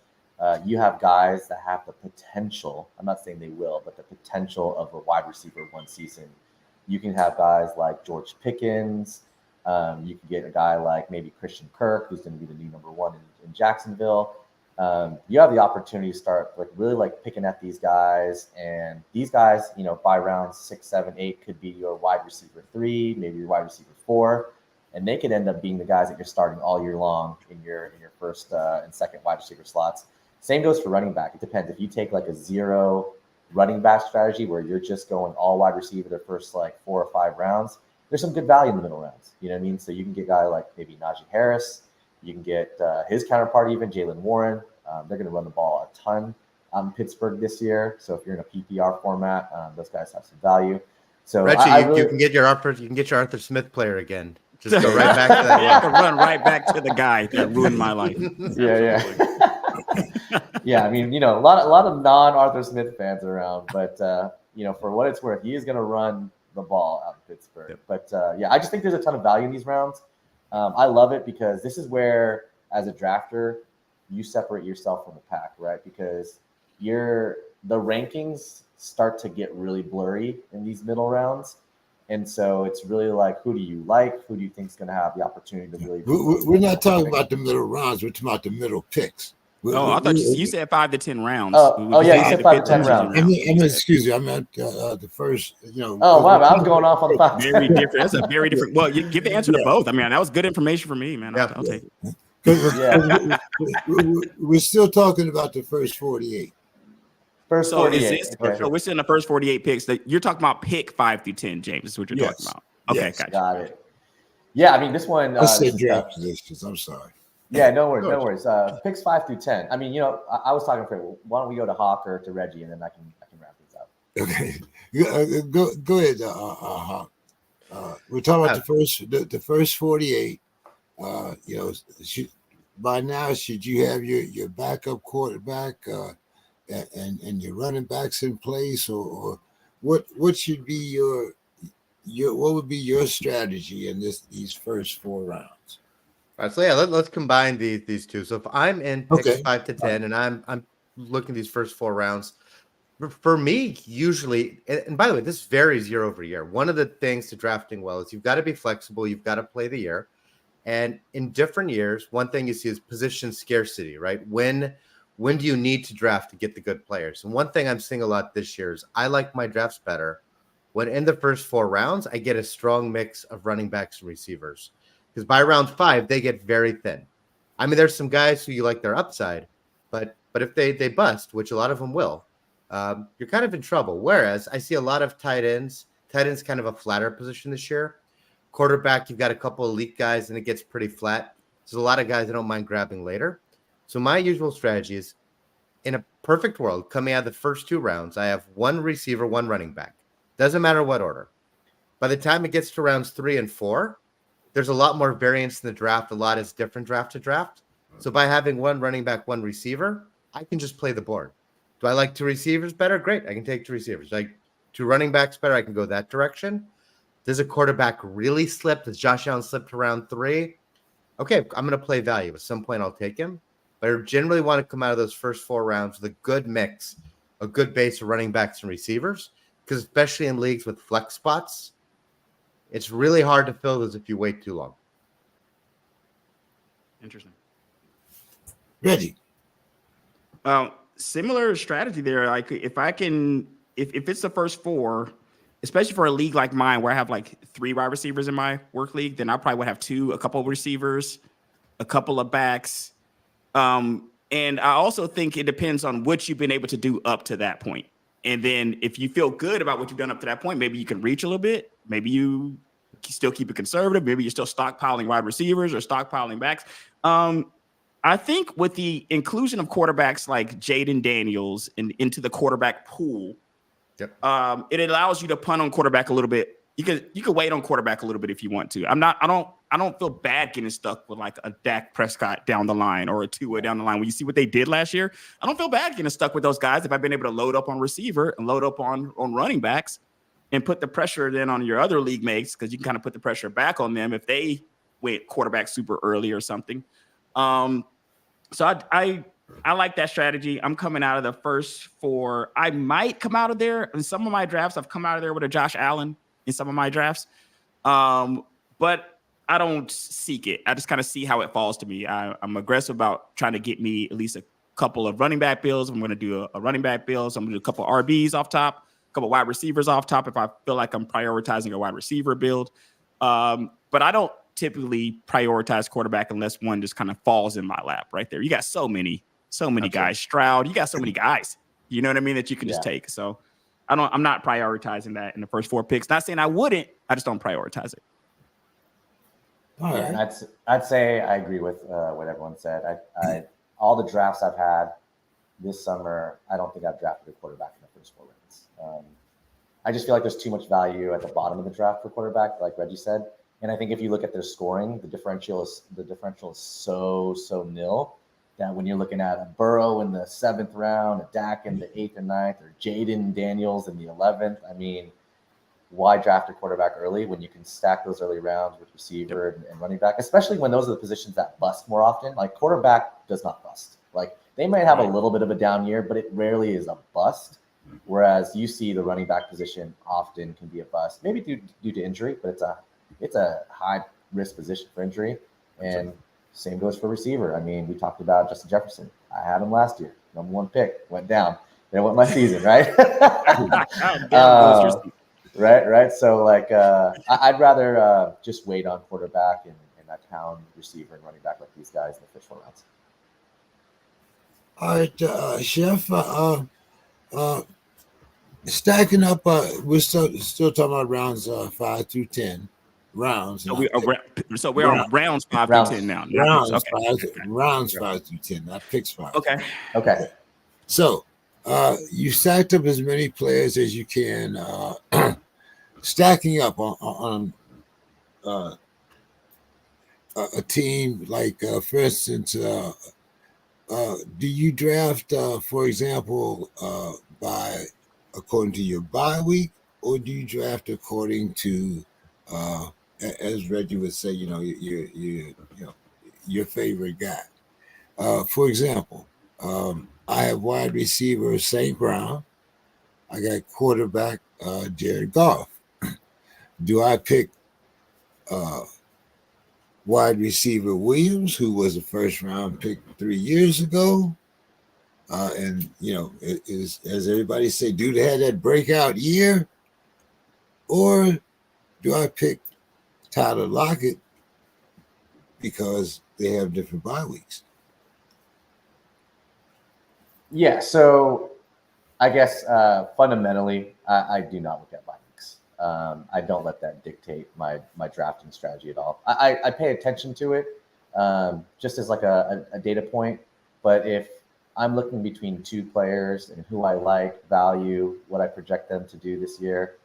You have guys that have the potential, I'm not saying they will, but the potential of a wide receiver 1 season. You can have guys like George Pickens. You can get a guy like maybe Christian Kirk, who's going to be the new number 1 in Jacksonville. you have the opportunity to start like really like picking at these guys, and these guys, by rounds 6, 7, 8 could be your wide receiver 3, maybe your wide receiver 4, and they could end up being the guys that you're starting all year long in your first and second wide receiver slots. Same goes for running back. It depends. If you take like a 0 running back strategy where you're just going all wide receiver the first like 4 or 5 rounds, there's some good value in the middle rounds. You know what I mean? So you can get a guy like maybe Najee Harris. You can get his counterpart, even Jalen Warren. They're going to run the ball a ton in Pittsburgh this year. So if you're in a PPR format, those guys have some value. So Reggie, you can get your Arthur Smith player again. Just go right back to that. Yeah, I can run right back to the guy that ruined my life. Yeah. Yeah, I mean, a lot of non-Arthur Smith fans around, but for what it's worth, he is going to run the ball out in Pittsburgh. Yep. But I just think there's a ton of value in these rounds. I love it because this is where, as a drafter, you separate yourself from the pack, right? Because the rankings start to get really blurry in these middle rounds. And so it's really like, who do you like? Who do you think is going to have the opportunity to really? We're not talking about the middle rounds. We're talking about the middle picks. I thought you said 5 to 10 rounds. Oh yeah, you said 5 to 10 rounds. Excuse me. I meant the first. Oh wow, I was going off on 5. Very different. That's a very different. Well, you give the answer to both. I mean, that was good information for me, man. I'll take it. We're still talking about the first 48. First 48. So we're still in the first 48 picks. You're talking about pick 5 through 10, James. Is what you're talking about. Okay, yes. Got it. Yeah, I mean this one. I said draft positions. I'm sorry. Yeah, no worries. Picks 5 through 10. I mean, I was talking for. Why don't we go to Hawk or to Reggie, and then I can wrap this up. Okay, go ahead, Hawk. We're talking about the first 48. By now, should you have your backup quarterback and your running backs in place, or what should be what would be your strategy in these first 4 rounds? All right, so let's combine these two. So if I'm in picks 5 to 10, and I'm looking at these first 4 rounds, for me, usually, and by the way, this varies year over year. One of the things to drafting well is you've got to be flexible. You've got to play the year. And in different years, one thing you see is position scarcity, right? When do you need to draft to get the good players? And one thing I'm seeing a lot this year is I like my drafts better when in the first 4 rounds, I get a strong mix of running backs and receivers. Because by round 5, they get very thin. I mean, there's some guys who you like their upside, but if they bust, which a lot of them will, you're kind of in trouble. Whereas I see a lot of tight ends. Tight ends kind of a flatter position this year. Quarterback, you've got a couple elite guys, and it gets pretty flat. There's a lot of guys I don't mind grabbing later. So my usual strategy is, in a perfect world, coming out of the first 2 rounds, I have 1 receiver, 1 running back. Doesn't matter what order. By the time it gets to rounds 3 and 4, there's a lot more variance in the draft. A lot is different draft to draft. So by having 1 running back, 1 receiver, I can just play the board. Do I like 2 receivers better? Great. I can take 2 receivers. Like 2 running backs better? I can go that direction. Does a quarterback really slip? Does Josh Allen slip to round 3? Okay, I'm going to play value. At some point, I'll take him. But I generally want to come out of those first 4 rounds with a good mix, a good base of running backs and receivers, because especially in leagues with flex spots, it's really hard to fill those if you wait too long. Interesting. Reggie. Similar strategy there. Like if it's the first 4, especially for a league like mine where I have like 3 wide receivers in my work league, then I probably would have 2, a couple of receivers, a couple of backs. And I also think it depends on what you've been able to do up to that point. And then if you feel good about what you've done up to that point, maybe you can reach a little bit. Maybe you still keep it conservative. Maybe you're still stockpiling wide receivers or stockpiling backs. I think with the inclusion of quarterbacks like Jaden Daniels into the quarterback pool, it allows you to punt on quarterback a little bit. You could wait on quarterback a little bit if you want to. I don't feel bad getting stuck with like a Dak Prescott down the line or a Tua down the line. When you see what they did last year, I don't feel bad getting stuck with those guys if I've been able to load up on receiver and load up on running backs and put the pressure then on your other league mates, because you can kind of put the pressure back on them if they went quarterback super early or something. So I like that strategy. I'm coming out of the first 4. I might come out of there in some of my drafts. I've come out of there with a Josh Allen in some of my drafts. But I don't seek it. I just kind of see how it falls to me. I'm aggressive about trying to get me at least a couple of running back builds. I'm going to do a running back build. So I'm going to do a couple of RBs off top, a couple of wide receivers off top if I feel like I'm prioritizing a wide receiver build. But I don't typically prioritize quarterback unless one just kind of falls in my lap right there. You got so many guys. Stroud, you got so many guys, you know what I mean, that you can just take. So I'm not prioritizing that in the first 4 picks. Not saying I wouldn't, I just don't prioritize it. All right. Yeah, I'd say I agree with what everyone said. I all the drafts I've had this summer, I don't think I've drafted a quarterback in the first 4 rounds. I just feel like there's too much value at the bottom of the draft for quarterback, like Reggie said. And I think if you look at their scoring, the differential is so nil that when you're looking at a Burrow in the 7th round, a Dak in the 8th and 9th, or Jaden Daniels in the 11th, I mean, why draft a quarterback early when you can stack those early rounds with receiver and running back, especially when those are the positions that bust more often. Like quarterback does not bust. Like they might have a little bit of a down year, but it rarely is a bust. Whereas you see the running back position often can be a bust, maybe due to injury, but it's a high risk position for injury. And same goes for receiver. I mean, we talked about Justin Jefferson. I had him last year, #1 pick, went down. There went my season, right? Right. So like, I'd rather just wait on quarterback and not pound receiver and running back like these guys in the first 4 rounds. All right, Chef. Stacking up, we're still talking about rounds 5 through 10 rounds. So we're on rounds 5 through 10 now. Rounds 5 through 10, not picks 5. Okay. So you stacked up as many players as you can, stacking up on a team like, for instance, do you draft, for example, according to your bye week, or do you draft according to, as Reggie would say, your favorite guy? For example, I have wide receiver St. Brown. I got quarterback Jared Goff. Do I pick wide receiver Williams, who was a first round pick 3 years ago? And as everybody say, dude had that breakout year? Or do I pick Tyler Lockett because they have different bye weeks? Yeah, so I guess fundamentally, I do not look at bye weeks. I don't let that dictate my drafting strategy at all. I pay attention to it just as like a data point. But if I'm looking between 2 players and who I like, value, what I project them to do this year,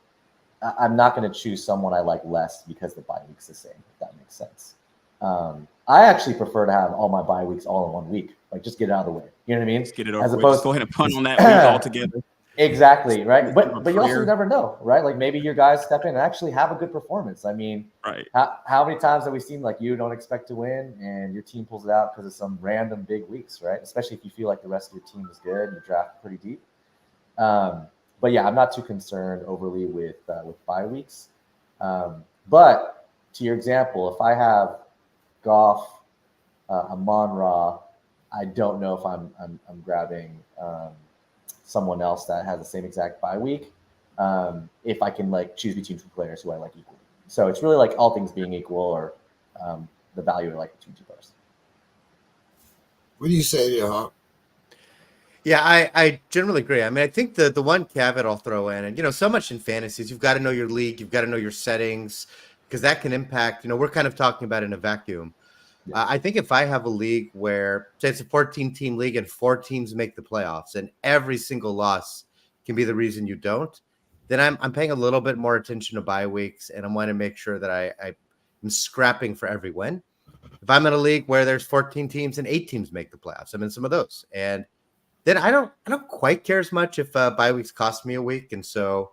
I'm not going to choose someone I like less because the bye week's the same, if that makes sense. I actually prefer to have all my bye weeks all in 1 week. Like, just get it out of the way. You know what I mean? Just get it over with. Just go ahead and punt on that week altogether. Exactly, right? But you also never know, right? Like, maybe your guys step in and actually have a good performance. I mean, right? How many times have we seen, like, you don't expect to win and your team pulls it out because of some random big weeks, right? Especially if you feel like the rest of your team is good and you draft pretty deep. But yeah, I'm not too concerned overly with bye weeks. But to your example, if I have Goff, Amon-Ra, I don't know if I'm grabbing someone else that has the same exact bye week. If I can like choose between 2 players who I like equally. So it's really like all things being equal, or the value I like between 2 players. What do you say there, Hawk? Yeah, I generally agree. I mean, I think the one caveat I'll throw in, and so much in fantasies, you've got to know your league, you've got to know your settings, because that can impact. We're kind of talking about in a vacuum. Yeah. I think if I have a league where, say, it's a 14-team league and 4 teams make the playoffs, and every single loss can be the reason you don't, then I'm paying a little bit more attention to bye weeks, and I want to make sure that I'm scrapping for every win. If I'm in a league where there's 14 teams and 8 teams make the playoffs, I'm in some of those, and then I don't quite care as much if bye weeks cost me a week, and so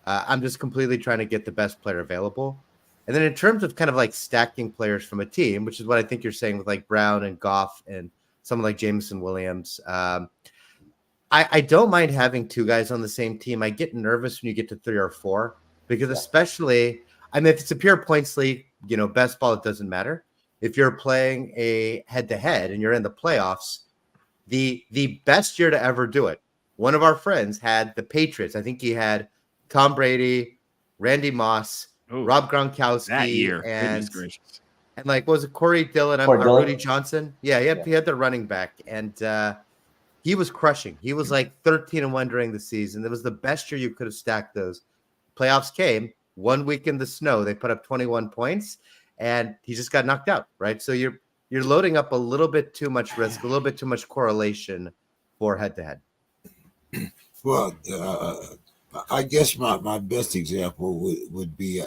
I'm just completely trying to get the best player available. And then in terms of kind of like stacking players from a team, which is what I think you're saying with like Brown and Goff and someone like Jameson Williams, I don't mind having 2 guys on the same team. I get nervous when you get to 3 or 4 because especially, I mean, if it's a pure points league, best ball, it doesn't matter. If you're playing a head-to-head and you're in the playoffs, The best year to ever do it. One of our friends had the Patriots. I think he had Tom Brady, Randy Moss, Oh, Rob that Gronkowski, year. Goodness and gracious. like what was it, Corey Dillon, Corey Dillon? Rudy Johnson? Yeah, Yeah. he had the running back, and he was crushing. He was like 13-1 during the season. It was the best year you could have stacked those. Playoffs came 1 week in the snow. They put up 21 points, and he just got knocked out. Right, so you're loading up a little bit too much risk, a little bit too much correlation for head to head. Well, I guess my best example would be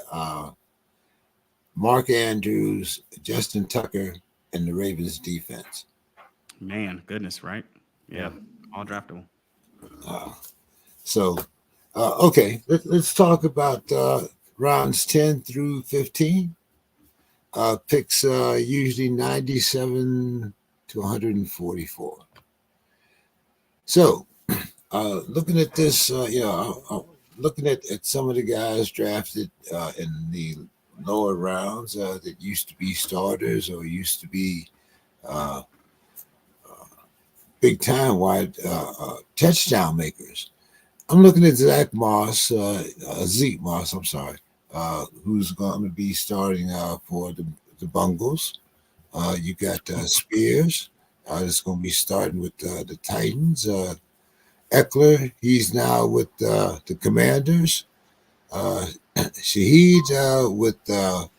Mark Andrews, Justin Tucker, and the Ravens defense. Man, goodness, right? Yeah, all draftable. Okay, let's talk about rounds 10 through 15. Picks usually 97 to 144. So, looking at this, looking at some of the guys drafted in the lower rounds that used to be starters or used to be big time wide touchdown makers. I'm looking at Zeke Moss, I'm sorry, who's going to be starting for the Bungles. You got Spears, that's going to be starting with the Titans. Eckler, he's now with the Commanders. Shaheed with the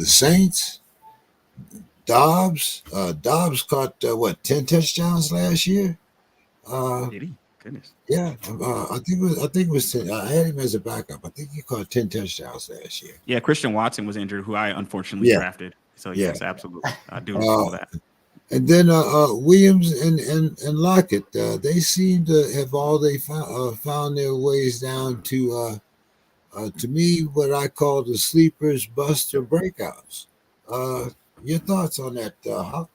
Saints. Dobbs caught 10 touchdowns last year. Did he? Goodness. Yeah, I think it was 10. I had him as a backup. I think he caught 10 touchdowns last year. Yeah, Christian Watson was injured, who I unfortunately drafted. So yes, absolutely, I do recall that. And then Williams and Lockett, they seem to have all they found their ways down to me what I call the sleepers, bust, or breakouts. Your thoughts on that, Huck?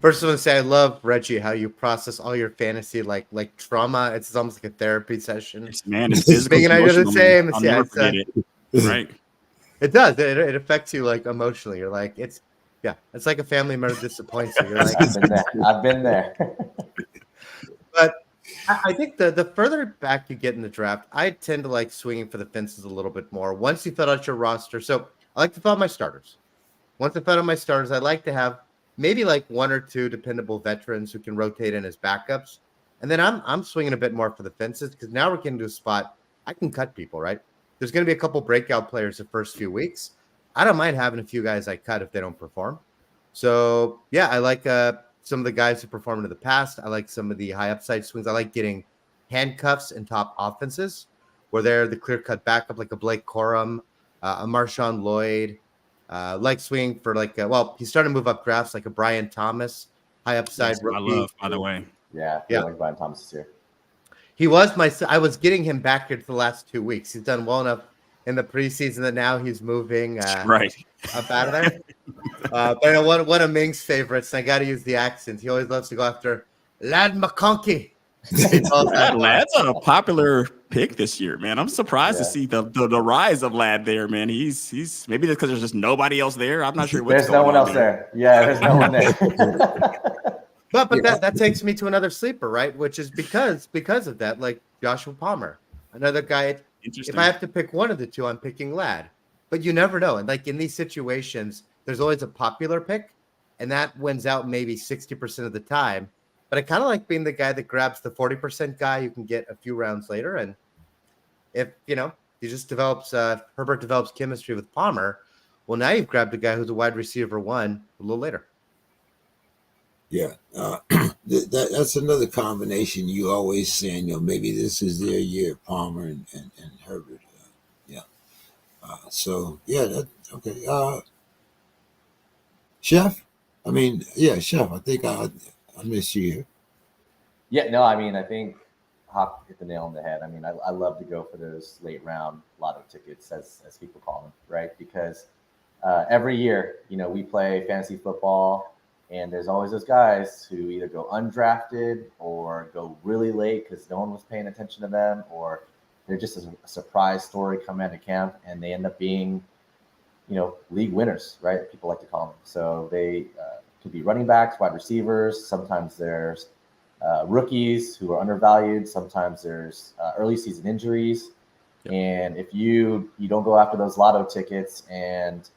First, I want to say I love, Reggie, how you process all your fantasy like trauma. It's almost like a therapy session. It's physical. Speaking, I do the same. I'll never forget it. Right. It does. It affects you like emotionally. You're like, it's like a family member disappoints you. You're like, I've been there. But I think the further back you get in the draft, I tend to like swinging for the fences a little bit more. Once you fill out your roster, so I like to fill out my starters. Once I fill out my starters, I like to have maybe like one or two dependable veterans who can rotate in as backups. And then I'm swinging a bit more for the fences because now we're getting to a spot I can cut people, right? There's going to be a couple breakout players the first few weeks. I don't mind having a few guys I cut if they don't perform. So, yeah, I like some of the guys who performed in the past. I like some of the high upside swings. I like getting handcuffs in top offenses where they're the clear-cut backup like a Blake Corum, a Marshawn Lloyd, like swinging for like, he's starting to move up drafts like a Brian Thomas, high upside rookie. I love, by the way. Yeah, like Brian Thomas is here. He was I was getting him back here for the last 2 weeks. He's done well enough in the preseason that now he's moving right up out of there. But one of Ming's favorites, and I got to use the accent. He always loves to go after Lad McConkey. Lad's a popular pick this year, man. I'm surprised to see the rise of Lad there, man. He's maybe because there's just nobody else there. I'm not sure what's there's no one else there. Yeah, there's no one there. But that takes me to another sleeper, right? Which is because of that, like Joshua Palmer, another guy. If I have to pick one of the two, I'm picking Lad. But you never know. And like in these situations, there's always a popular pick, and that wins out maybe 60% of the time. But I kind of like being the guy that grabs the 40% guy you can get a few rounds later. And if, he just Herbert develops chemistry with Palmer, well, now you've grabbed a guy who's a wide receiver one a little later. Yeah, that's another combination. You always saying, maybe this is their year, Palmer and Herbert. Okay. Chef? Chef, I think I miss you here. Yeah, no, I think Hawk hit the nail on the head. I love to go for those late round lotto tickets, as people call them, right? Because every year, we play fantasy football, and there's always those guys who either go undrafted or go really late because no one was paying attention to them, or they're just a surprise story coming out of camp, and they end up being, league winners, right? People like to call them. So they could be running backs, wide receivers. Sometimes there's rookies who are undervalued. Sometimes there's early season injuries. Yep. And if you don't go after those lotto tickets and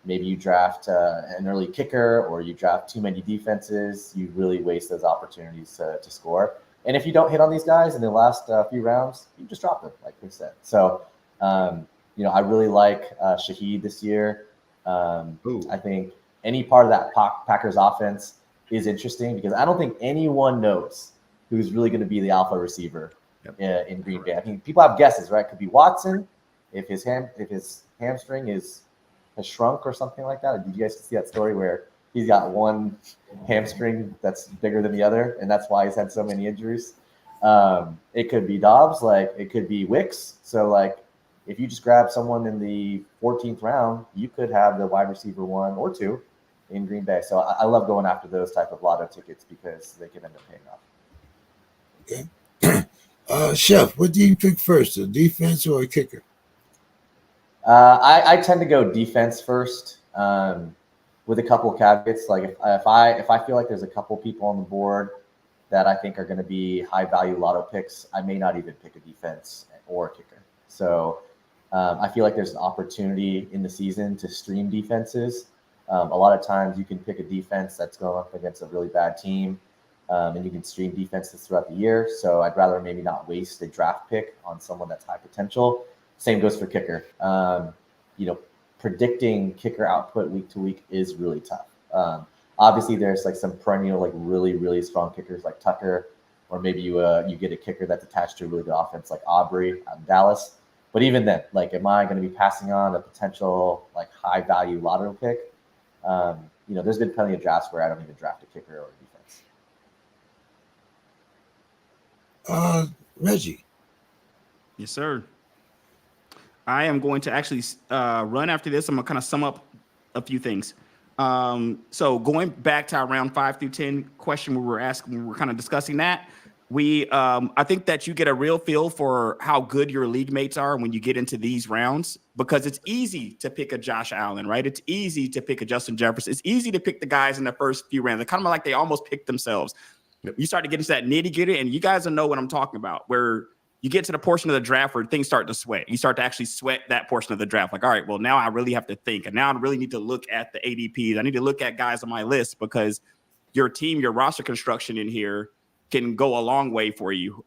maybe you draft an early kicker or you draft too many defenses, you really waste those opportunities to score. And if you don't hit on these guys in the last few rounds, you just drop them, like we said. So, I really like Shaheed this year. I think any part of that Packers offense is interesting because I don't think anyone knows who's really going to be the alpha receiver in Green Bay. I mean, people have guesses, right? Could be Watson if his hamstring has shrunk or something like that. Did you guys see that story where he's got one hamstring that's bigger than the other, and that's why he's had so many injuries? It could be Dobbs, like it could be Wicks. So like if you just grab someone in the 14th round, you could have the wide receiver 1 or 2 in Green Bay. So I love going after those type of lotto tickets because they can end up paying off. Okay. Chef, what do you pick first, a defense or a kicker? I tend to go defense first, with a couple of caveats. Like if I feel like there's a couple people on the board that I think are going to be high value lotto picks, I may not even pick a defense or a kicker. So I feel like there's an opportunity in the season to stream defenses. A lot of times you can pick a defense that's going up against a really bad team, and you can stream defenses throughout the year. So I'd rather maybe not waste a draft pick on someone that's high potential. Same goes for kicker. Predicting kicker output week to week is really tough. Obviously, there's like some perennial, like really, really strong kickers like Tucker, or maybe you get a kicker that's attached to a really good offense like Aubrey out in Dallas. But even then, like, am I going to be passing on a potential like high value lotto pick? There's been plenty of drafts where I don't even draft a kicker or a defense. Reggie. Yes, sir. I am going to actually run after this. I'm going to kind of sum up a few things. So going back to our round 5 through 10 question we were asking, we were kind of discussing that. I think that you get a real feel for how good your league mates are when you get into these rounds, because it's easy to pick a Josh Allen, right? It's easy to pick a Justin Jefferson. It's easy to pick the guys in the first few rounds. They're kind of like they almost pick themselves. You start to get into that nitty-gritty, and you guys will know what I'm talking about, where you get to the portion of the draft where things start to sweat. You start to actually sweat that portion of the draft. Like, all right, well, now I really have to think. And now I really need to look at the ADPs. I need to look at guys on my list, because your team, your roster construction in here can go a long way for you.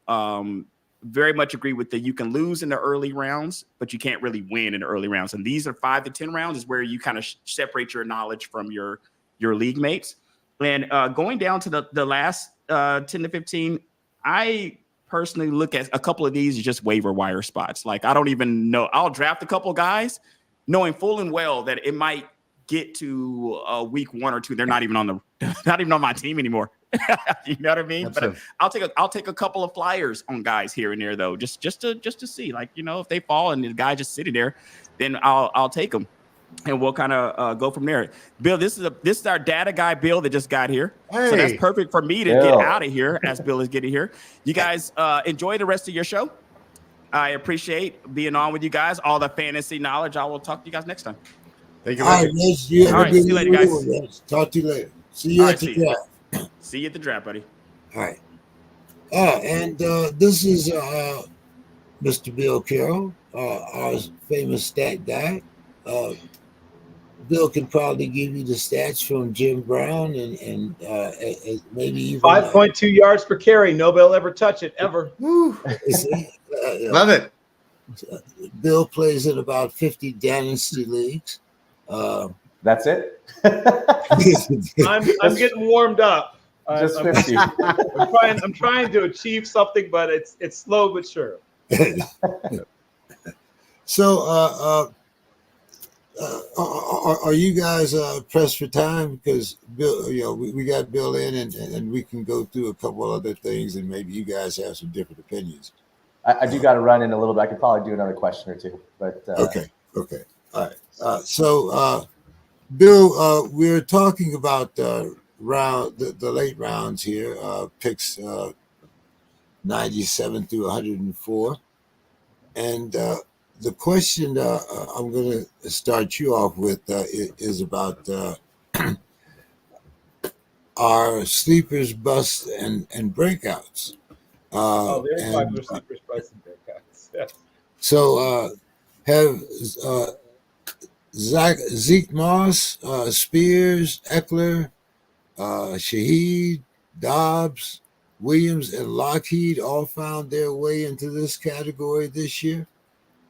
Very much agree with that. You can lose in the early rounds, but you can't really win in the early rounds. And these are 5 to 10 rounds is where you kind of separate your knowledge from your league mates. And going down to the last 10 to 15, I personally look at a couple of these as just waiver wire spots. Like, I don't even know. I'll draft a couple of guys knowing full and well that it might get to week 1 or 2. They're not even on my team anymore. You know what I mean? But I'll take a couple of flyers on guys here and there, though, just to see, like, if they fall and the guy just sitting there, then I'll take them. And we'll kind of go from there. Bill, this is our data guy, Bill, that just got here. Hey. So that's perfect for me to get out of here as Bill is getting here. You guys enjoy the rest of your show. I appreciate being on with you guys. All the fantasy knowledge. I will talk to you guys next time. Thank you. All right, see you later, guys. Talk to you later. See you at the draft. See you at the draft, buddy. All right. And this is Mr. Bill Carroll, our famous stat guy. Bill can probably give you the stats from Jim Brown and maybe even 5.2 yards per carry. Nobody will ever touch it ever. Love it. Bill plays in about 50 dynasty leagues. That's it. I'm getting warmed up. Just 50. I'm trying to achieve something, but it's slow but sure. So, are you guys pressed for time? Because Bill, we got Bill in, and we can go through a couple other things, and maybe you guys have some different opinions. I do got to run in a little bit. I could probably do another question or two, but okay, all right. So, Bill, we're talking about the late rounds here, picks 97 through 104, and the question I'm going to start you off with is about are sleepers, busts, and breakouts. Oh, very And popular sleepers, busts, and breakouts. Yes. so have Zeke Moss, Spears, Eckler, Shaheed, Dobbs, Williams, and Lockheed all found their way into this category this year?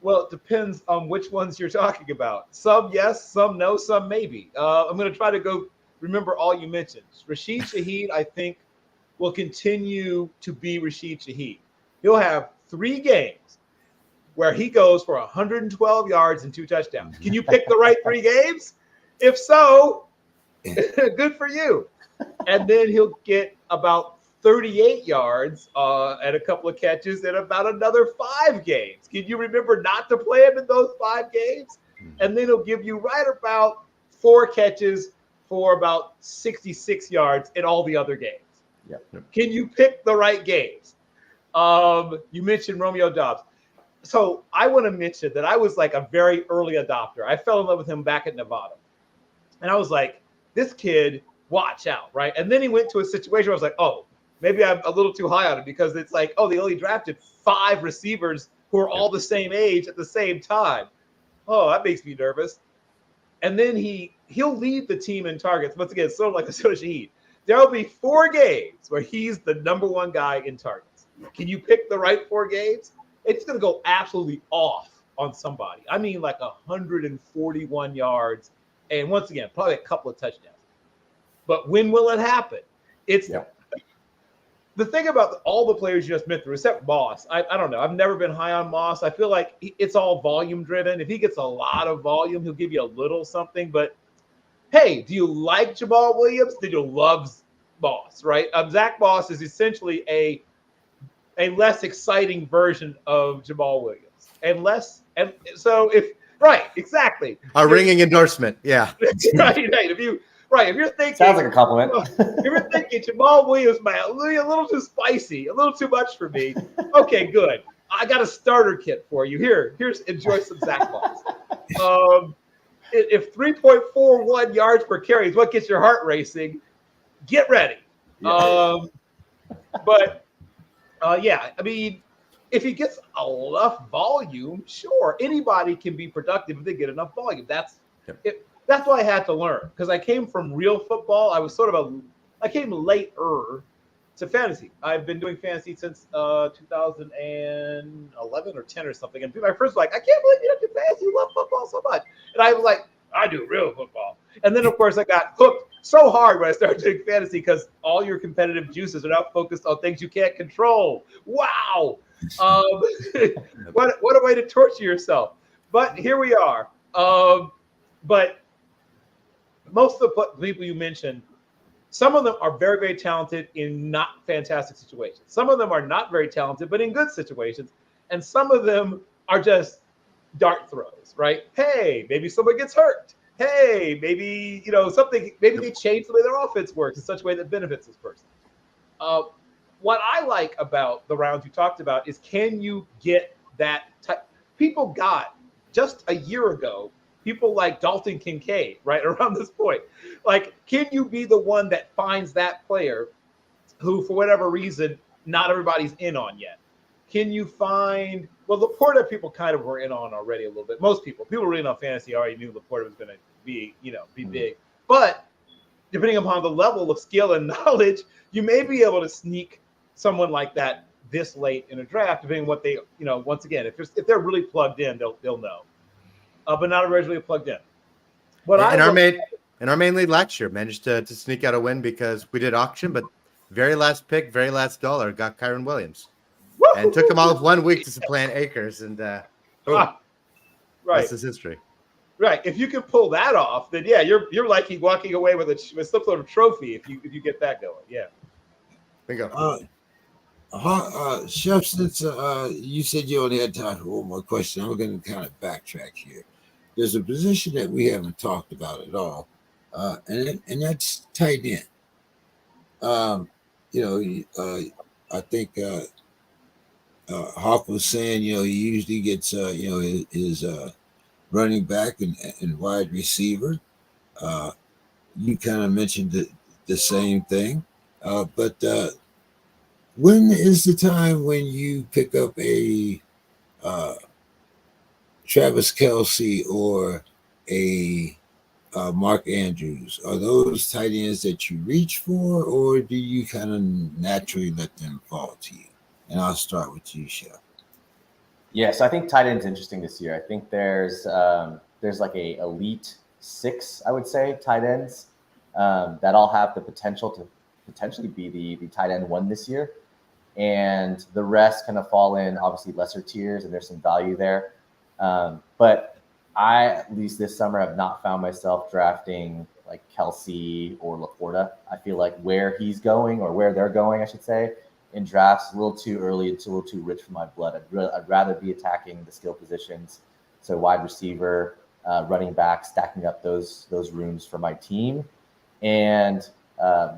Well, it depends on which ones you're talking about. Some yes, some no, some maybe. I'm going to try to go remember all you mentioned. Rashid Shaheed, I think, will continue to be Rashid Shaheed. He'll have 3 games where he goes for 112 yards and 2 touchdowns. Can you pick the right 3 games? If so, good for you. And then he'll get about 38 yards and a couple of catches in about another 5 games. Can you remember not to play him in those 5 games? And then he'll give you right about 4 catches for about 66 yards in all the other games. Yep. Can you pick the right games? You mentioned Romeo Dobbs. So I want to mention that I was like a very early adopter. I fell in love with him back at Nevada. And I was like, this kid, watch out, right? And then he went to a situation where I was like, oh, maybe I'm a little too high on it because it's like, oh, they only drafted 5 receivers who are all the same age at the same time. Oh, that makes me nervous. And then he'll lead the team in targets. Once again, sort of like a Shaheed. There'll be 4 games where he's the #1 guy in targets. Can you pick the right 4 games? It's going to go absolutely off on somebody. I mean, like 141 yards. And once again, probably a couple of touchdowns. But when will it happen? It's the thing about all the players you just mentioned, except Moss. I don't know. I've never been high on Moss. I feel like it's all volume driven. If he gets a lot of volume, he'll give you a little something. But hey, do you like Jamal Williams? Did you love Moss? Right? Zach Moss is essentially a less exciting version of Jamal Williams, and so if right, exactly A ringing endorsement. Yeah. right. If you're thinking Sounds like a compliment. if you're thinking Jamal Williams might a little too spicy, a little too much for me. Okay, good. I got a starter kit for you. Here's enjoy some Zach Moss. If 3.41 yards per carry is what gets your heart racing, get ready. Yeah. Yeah, I mean, if he gets enough volume, sure, anybody can be productive if they get enough volume. That's what I had to learn because I came from real football. I was I came later to fantasy. I've been doing fantasy since 2011 or 10 or something. And people at first were like, I can't believe you don't do fantasy. You love football so much. And I was like, I do real football. And then, of course, I got hooked so hard when I started doing fantasy because all your competitive juices are now focused on things you can't control. Wow. What a way to torture yourself. But here we are. But most of the people you mentioned, some of them are very, very talented in not fantastic situations. Some of them are not very talented, but in good situations. And some of them are just dart throws, right? Hey, maybe someone gets hurt. Hey, maybe, something, maybe they change the way their offense works in such a way that benefits this person. What I like about the rounds you talked about is can you get that type? People got just a year ago, people like Dalton Kincaid, right around this point. Like, can you be the one that finds that player who, for whatever reason, not everybody's in on yet? Can you find, well, Laporta people kind of were in on already a little bit. Most people reading on fantasy already knew Laporta was going to be big. But depending upon the level of skill and knowledge, you may be able to sneak someone like that this late in a draft, depending on what they, once again, if they're really plugged in, they'll know. But not originally plugged in. Our main lead last year managed to sneak out a win because we did auction, but very last pick, very last dollar got Kyron Williams. And took him all of 1 week to supplant Akers, and right, that's his history. Right. If you can pull that off, then yeah, you're like walking away with some sort of trophy if you get that going. Yeah. Bingo. Chef, since you said you only had time for one more question, I'm going to kind of backtrack here. There's a position that we haven't talked about at all, and that's tight end. I think Hawk was saying, he usually gets, his running back and wide receiver. You kind of mentioned the same thing. But when is the time when you pick up a Travis Kelsey or a Mark Andrews? Are those tight ends that you reach for, or do you kind of naturally let them fall to you? And I'll start with you, Chef. Yeah, so I think tight end's interesting this year. I think there's like a elite 6, I would say, tight ends that all have the potential to potentially be the tight end 1 this year, and the rest kind of fall in obviously lesser tiers, and there's some value there. But I, at least this summer, have not found myself drafting like Kelsey or Laporta. I feel like where he's going, or where they're going, I should say, in drafts, a little too early. It's a little too rich for my blood. I'd rather be attacking the skill positions. So wide receiver, running back, stacking up those rooms for my team. And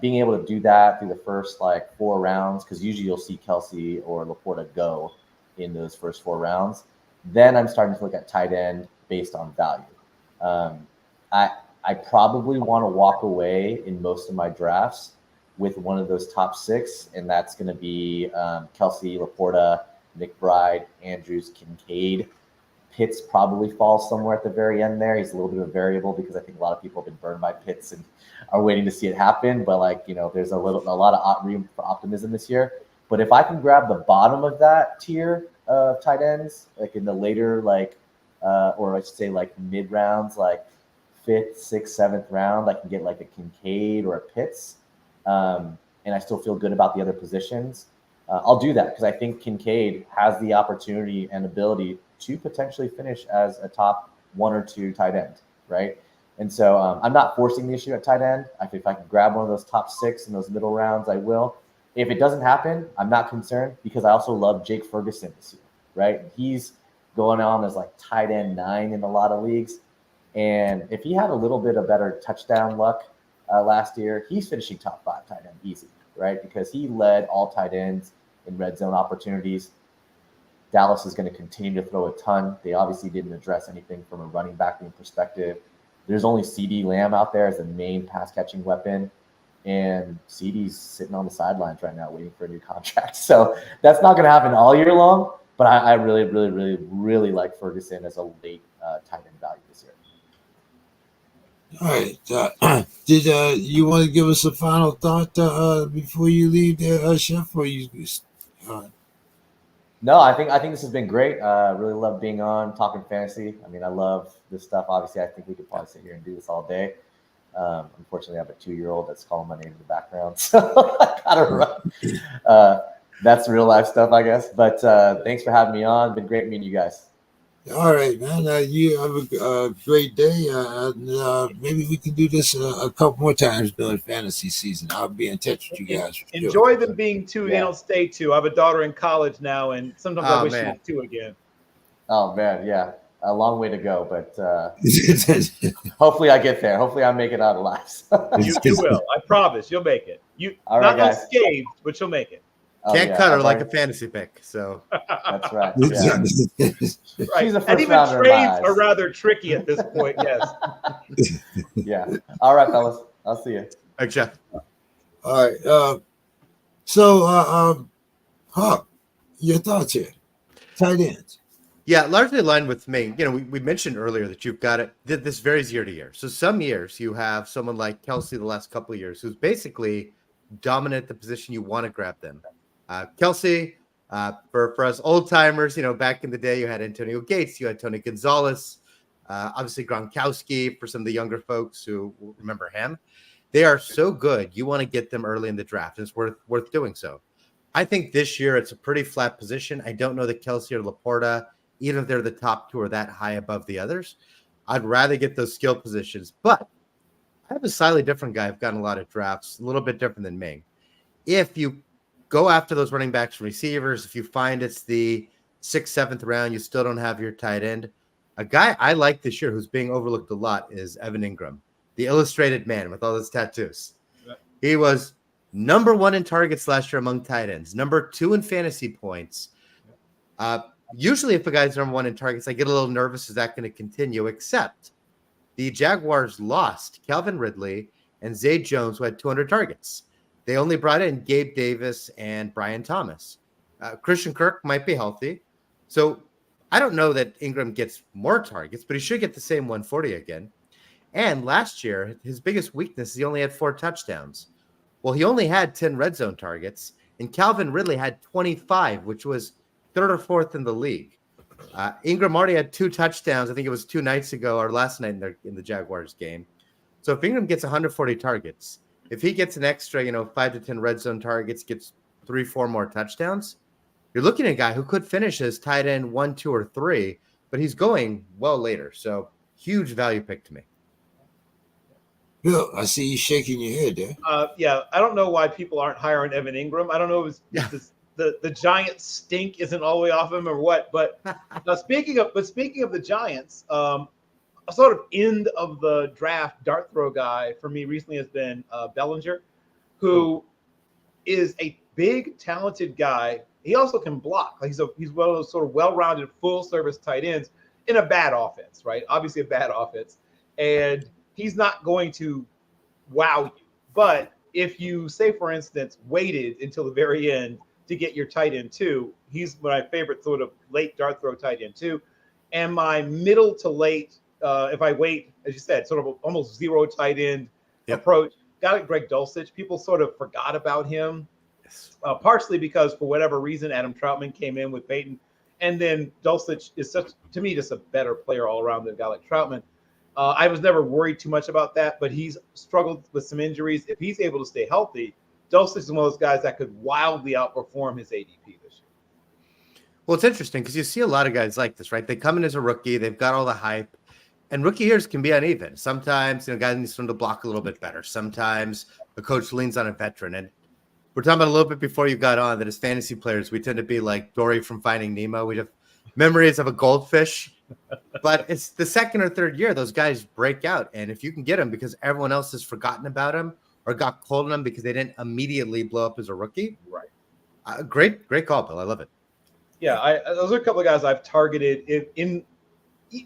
being able to do that through the first like 4 rounds, because usually you'll see Kelsey or Laporta go in those first 4 rounds. Then I'm starting to look at tight end based on value. I probably want to walk away in most of my drafts with one of those top 6, and that's going to be Kelsey, Laporta, McBride, Andrews, Kincaid. Pitts probably falls somewhere at the very end there. He's a little bit of a variable because I think a lot of people have been burned by Pitts and are waiting to see it happen. But like, there's a lot of room for optimism this year. But if I can grab the bottom of that tier of tight ends, like in the later, or I should say like mid rounds, like 5th, 6th, 7th round, I can get like a Kincaid or a Pitts. And I still feel good about the other positions. I'll do that because I think Kincaid has the opportunity and ability to potentially finish as a top 1 or 2 tight end, right? And so I'm not forcing the issue at tight end. If I can grab one of those top 6 in those middle rounds, I will. If it doesn't happen, I'm not concerned because I also love Jake Ferguson this year, right? He's going on as like tight end 9 in a lot of leagues. And if he had a little bit of better touchdown luck last year, he's finishing top 5 tight end easy, right? Because he led all tight ends in red zone opportunities. Dallas is going to continue to throw a ton. They obviously didn't address anything from a running backing perspective. There's only CD Lamb out there as the main pass catching weapon. And CD's sitting on the sidelines right now waiting for a new contract. So that's not going to happen all year long. But I really, really, really, really like Ferguson as a late tight end value this year. All right. Did you want to give us a final thought before you leave there, Chef? Or you? No, I think this has been great. Really love being on, talking fantasy. I mean, I love this stuff. Obviously, I think we could probably sit here and do this all day. Unfortunately, I have a 2-year-old that's calling my name in the background, so I gotta run. That's real life stuff, I guess. But thanks for having me on. Been great meeting you guys. All right, man. You have a great day. Maybe we can do this a couple more times during fantasy season. I'll be in touch with you guys. Enjoy them being 2. They don't stay 2. I have a daughter in college now, and sometimes I wish she was 2 again. Oh man, yeah, a long way to go, but hopefully I get there. Hopefully I make it out alive. You will. I promise. You'll make it. All right, not unscathed, but you'll make it. Can't cut her like a fantasy pick. So that's right. Yeah. Right. And even trades are rather tricky at this point. Yes. Yeah. All right, fellas. I'll see you. Thanks, Jeff. All right. So, Hawk, your thoughts here? Tight ends. Yeah, largely aligned with me. We mentioned earlier that you've got it. This varies year to year. So some years you have someone like Kelsey the last couple of years who's basically dominant the position you want to grab them. Kelsey, for us old timers, back in the day, you had Antonio Gates, you had Tony Gonzalez, obviously Gronkowski for some of the younger folks who remember him. They are so good. You want to get them early in the draft. It's worth doing so. I think this year it's a pretty flat position. I don't know that Kelsey or Laporta, even if they're the top 2, are that high above the others. I'd rather get those skill positions. But I have a slightly different guy. I've gotten a lot of drafts, a little bit different than Ming. If you go after those running backs and receivers, if you find it's the 6th, 7th round, you still don't have your tight end. A guy I like this year who's being overlooked a lot is Evan Ingram, the illustrated man with all his tattoos. He was number 1 in targets last year among tight ends, number 2 in fantasy points. Usually if a guy's number 1 in targets, I get a little nervous. Is that going to continue? Except the Jaguars lost Calvin Ridley and Zay Jones, who had 200 targets. They only brought in Gabe Davis and Brian Thomas. Christian Kirk might be healthy. So I don't know that Ingram gets more targets, but he should get the same 140 again. And last year, his biggest weakness is he only had 4 touchdowns. Well, he only had 10 red zone targets, and Calvin Ridley had 25, which was 3rd or 4th in the league. Ingram already had 2 touchdowns. I think it was 2 nights ago or last night in the Jaguars game. So if Ingram gets 140 targets, if he gets an extra, 5 to 10 red zone targets, gets 3-4 more touchdowns, you're looking at a guy who could finish as tight end 1, 2, or 3, but he's going well later. So huge value pick to me. Bill, I see you shaking your head there. Yeah, I don't know why people aren't higher on Evan Ingram. I don't know if it's the Giants stink isn't all the way off him or what. But speaking of the Giants, a sort of end of the draft dart throw guy for me recently has been Bellinger, who is a big, talented guy. He also can block. Like he's one of those sort of well-rounded, full-service tight ends in a bad offense, right? Obviously a bad offense, and he's not going to wow you. But if you, say, for instance, waited until the very end to get your tight end 2, he's my favorite sort of late dart throw tight end 2. And my middle to late, if I wait, as you said, sort of almost zero tight end approach, got it, Greg Dulcich. People sort of forgot about him, partially because for whatever reason, Adam Troutman came in with Peyton. And then Dulcich is to me, just a better player all around than a guy like Troutman. I was never worried too much about that, but he's struggled with some injuries. If he's able to stay healthy, Dulcich is one of those guys that could wildly outperform his ADP this year. Well, it's interesting because you see a lot of guys like this, right? They come in as a rookie, they've got all the hype, and rookie years can be uneven. Sometimes, guys need someone to block a little bit better. Sometimes the coach leans on a veteran. And we're talking about a little bit before you got on that as fantasy players, we tend to be like Dory from Finding Nemo. We have memories of a goldfish. But it's the second or third year those guys break out, and if you can get them because everyone else has forgotten about them or got cold on them because they didn't immediately blow up as a rookie, right? Great call, Bill. I love it. Yeah, those are a couple of guys I've targeted. In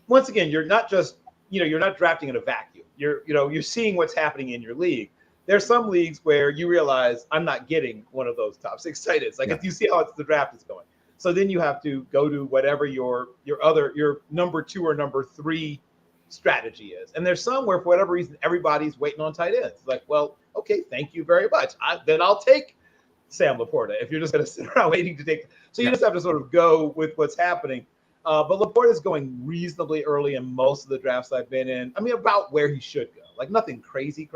once again, you're not just you're not drafting in a vacuum. You're seeing what's happening in your league. There's some leagues where you realize I'm not getting one of those top 6 tight ends. Like if you see how the draft is going. So then you have to go to whatever your number 2 or number 3 strategy is. And there's some where for whatever reason everybody's waiting on tight ends. Like, well, okay, thank you very much. Then I'll take Sam Laporta if you're just going to sit around waiting to take. So you just have to sort of go with what's happening. But Laporta is going reasonably early in most of the drafts I've been in. I mean, about where he should go. Like nothing crazy.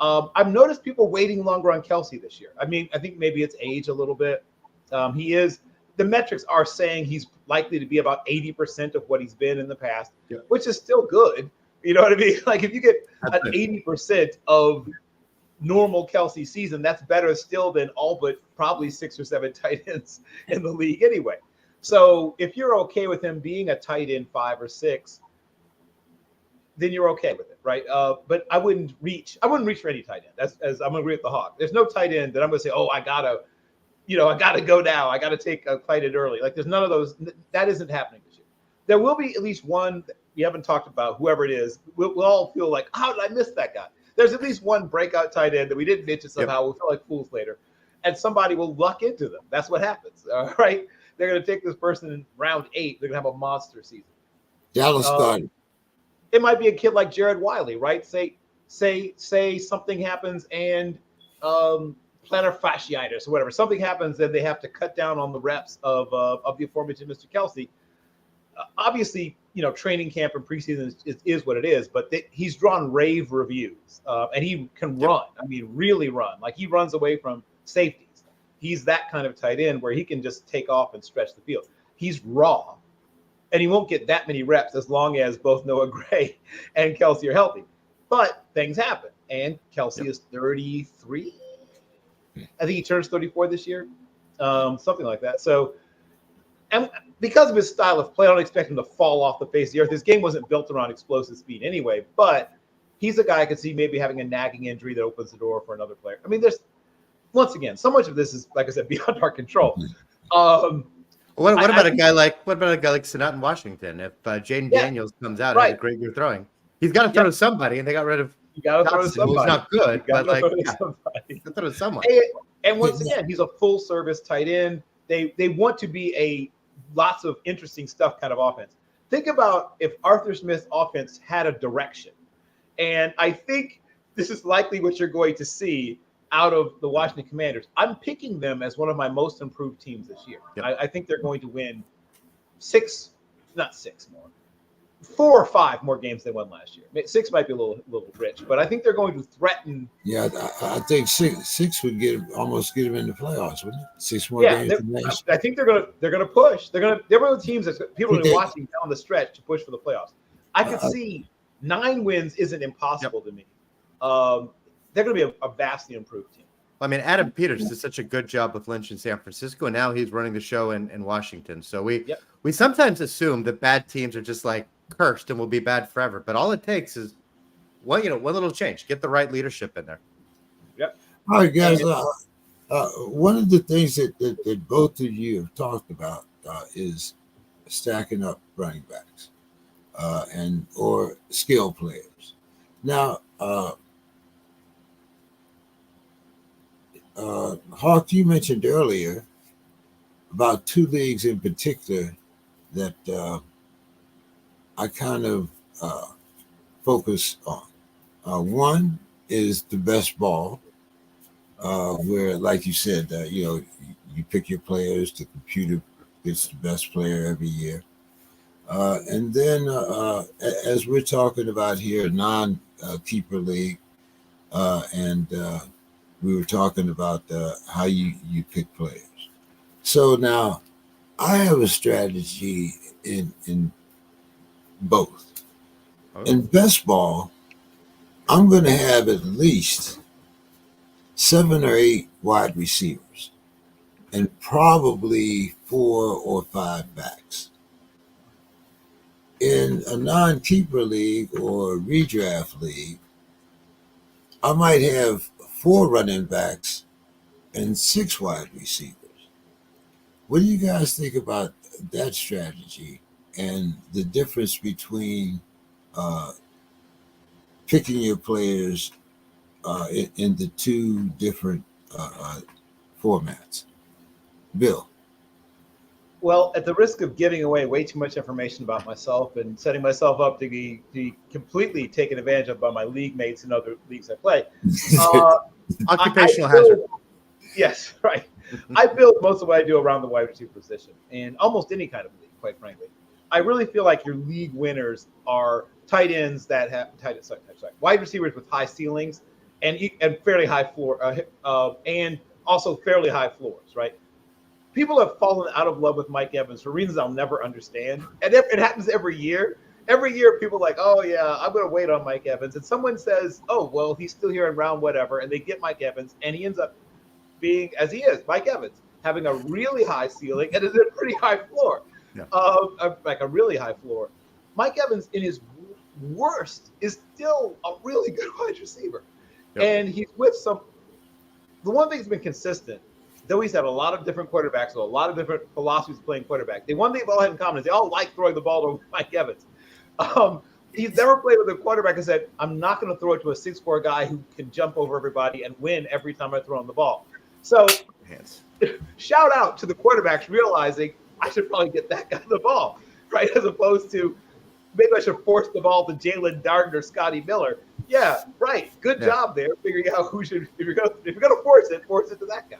I've noticed people waiting longer on Kelsey this year. I mean, I think maybe it's age a little bit. The metrics are saying he's likely to be about 80% of what he's been in the past, which is still good. You know what I mean? Like if you get an 80% of normal Kelsey season, that's better still than all but probably 6 or 7 tight ends in the league anyway. So if you're okay with him being a tight end 5 or 6, then you're okay with it, right? But I wouldn't reach for any tight end. As I'm gonna agree with the Hawk. There's no tight end that I'm gonna say, oh, I gotta go now. I got to take a tight end early. Like there's none of those. That isn't happening this year. There will be at least one that we haven't talked about, whoever it is. We'll all feel like, how did I miss that guy? There's at least one breakout tight end that we didn't mention somehow. We'll feel like fools later. And somebody will luck into them. That's what happens, all right? They're going to take this person in round 8. They're going to have a monster season. Dallas started. It might be a kid like Jared Wiley, right? Say something happens and plantar fasciitis or whatever. Something happens and they have to cut down on the reps of the aforementioned Mr. Kelsey. Obviously, training camp and preseason is what it is, but he's drawn rave reviews and he can run. I mean, really run. Like he runs away from safeties. He's that kind of tight end where he can just take off and stretch the field. He's raw and he won't get that many reps as long as both Noah Gray and Kelsey are healthy. But things happen. And Kelsey is 33. I think he turns 34 this year, something like that. So, and because of his style of play, I don't expect him to fall off the face of the earth. His game wasn't built around explosive speed anyway, but he's a guy I could see maybe having a nagging injury that opens the door for another player. I mean, once again, so much of this is, like I said, beyond our control. What about a guy like Sinat in Washington? If Jaden Daniels comes out and has a great year throwing, he's got to throw to somebody, and they got rid of You got to throw to Dotson, somebody. who's not good, You got but to like, throw to yeah, somebody. you can throw to someone. And once again, he's a full service tight end. They want to be a lots of interesting stuff kind of offense. Think about if Arthur Smith's offense had a direction. And I think this is likely what you're going to see out of the Washington Commanders. I'm picking them as one of my most improved teams this year. Yep. I think they're going to win 4 or 5 more games they won last year. 6 might be a little rich, but I think they're going to threaten. Yeah, I think six would almost get them in the playoffs, wouldn't it? 6 more games than last year. I think they're gonna push. They're one of the teams that people are watching down the stretch to push for the playoffs. I could see 9 wins isn't impossible to me. They're going to be a vastly improved team. I mean, Adam Peters did such a good job with Lynch in San Francisco, and now he's running the show in Washington. So we sometimes assume that bad teams are just like cursed and will be bad forever. But all it takes is one little change. Get the right leadership in there. Yep. All right, guys. One of the things that both of you have talked about is stacking up running backs or skill players. Now, Hawk, you mentioned earlier about 2 leagues in particular that I kind of focus on. One is the best ball, where, like you said, you pick your players. The computer gets the best player every year. And then, as we're talking about here, non-keeper league, and we were talking about how you pick players. So now I have a strategy in both. In best ball, I'm going to have at least 7 or 8 wide receivers and probably 4 or 5 backs. In a non-keeper league or a redraft league, I might have 4 running backs and 6 wide receivers. What do you guys think about that strategy and the difference between picking your players in the 2 different formats? Bill? Well, at the risk of giving away way too much information about myself and setting myself up to be completely taken advantage of by my league mates in other leagues I play. Occupational hazard. Yes, right. I build most of what I do around the wide receiver position in almost any kind of league, quite frankly. I really feel like your league winners are tight ends that have wide receivers with high ceilings and fairly high floor, and also fairly high floors, right? People have fallen out of love with Mike Evans for reasons I'll never understand. And it happens every year. Every year, people are like, oh, yeah, I'm going to wait on Mike Evans. And someone says, oh, well, he's still here in round whatever. And they get Mike Evans, and he ends up being, as he is, Mike Evans, having a really high ceiling and a pretty high floor, like a really high floor. Mike Evans, in his worst, is still a really good wide receiver. Yep. And he's with the one thing that's been consistent, though he's had a lot of different quarterbacks, so a lot of different philosophies playing quarterback. The one thing they've all had in common is they all like throwing the ball to Mike Evans. He's never played with a quarterback and said, I'm not going to throw it to a 6'4" guy who can jump over everybody and win every time I throw him the ball. So shout out to the quarterbacks realizing I should probably get that guy the ball, right? As opposed to maybe I should force the ball to Jalen Darden or Scotty Miller. Yeah, right. Good job there, figuring out who should. If you're gonna force it to that guy.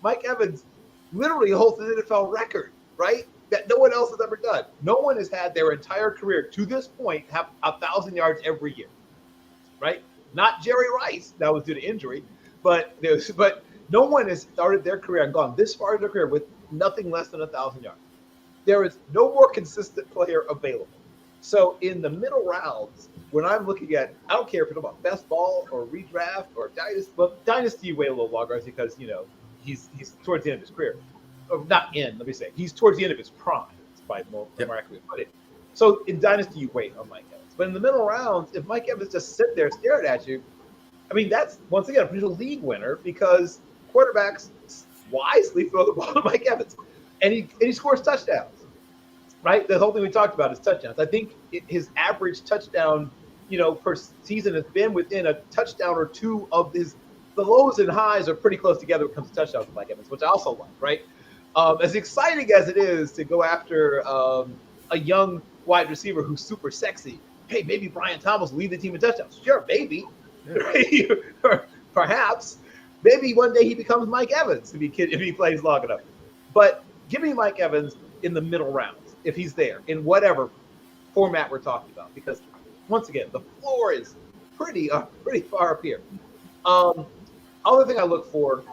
Mike Evans literally holds an NFL record, right? That no one else has ever done. No one has had their entire career to this point have 1,000 yards every year, right? Not Jerry Rice, that was due to injury, but no one has started their career and gone this far in their career with nothing less than 1,000 yards. There is no more consistent player available. So in the middle rounds, when I'm looking at, I don't care if it's about best ball or redraft or dynasty. Well, dynasty you wait a little longer because he's towards the end of his career. Or not in, let me say. He's towards the end of his prime. It's probably more accurately put it. So in dynasty you wait on Mike Evans. But in the middle rounds, if Mike Evans just sit there staring at you, I mean, that's, once again, a potential league winner because quarterbacks wisely throw the ball to Mike Evans. And he scores touchdowns, right? The whole thing we talked about is touchdowns. I think his average touchdown per season has been within a touchdown or two of his. The lows and highs are pretty close together when it comes to touchdowns with Mike Evans, which I also like, right? As exciting as it is to go after a young wide receiver who's super sexy, hey, maybe Brian Thomas will lead the team in touchdowns. Sure, maybe. Yeah. Perhaps. Maybe one day he becomes Mike Evans if he plays long enough. But give me Mike Evans in the middle rounds if he's there in whatever format we're talking about. Because once again, the floor is pretty far up here. Other thing I look for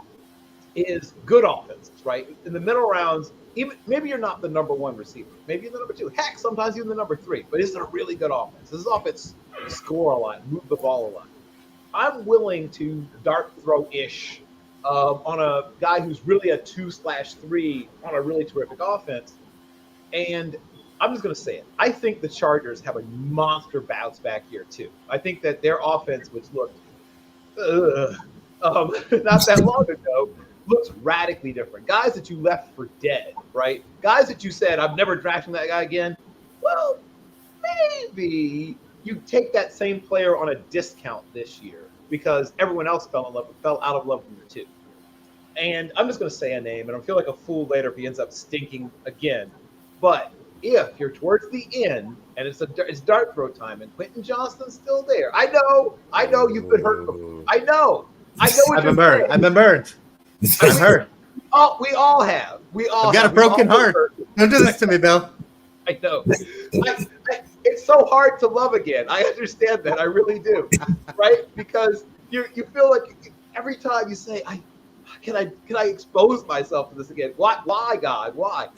is good offenses, right? In the middle rounds, even maybe you're not the number one receiver. Maybe you're the number two. Heck, sometimes you're the number three. But is it a really good offense? This offense score a lot, move the ball a lot. I'm willing to dart throw-ish on a guy who's really a 2/3 on a really terrific offense. And I'm just going to say it. I think the Chargers have a monster bounce back here, too. I think that their offense, which looked not that long ago, looks radically different. Guys that you left for dead, right? Guys that you said, I'm never drafting that guy again. Well, maybe you take that same player on a discount this year because everyone else fell out of love with him too. And I'm just going to say a name, and I'll feel like a fool later if he ends up stinking again. But if you're towards the end and it's dart throw time and Quentin Johnston's still there, I know you've been hurt before. I know. I've been burned. I've been hurt. I'm hurt. Oh, we all have. I've got a broken heart. Don't do this to me, Bill. I know. It's so hard to love again. I understand that. I really do. Right? Because you feel like every time you say, can I expose myself to this again? Why God? Why?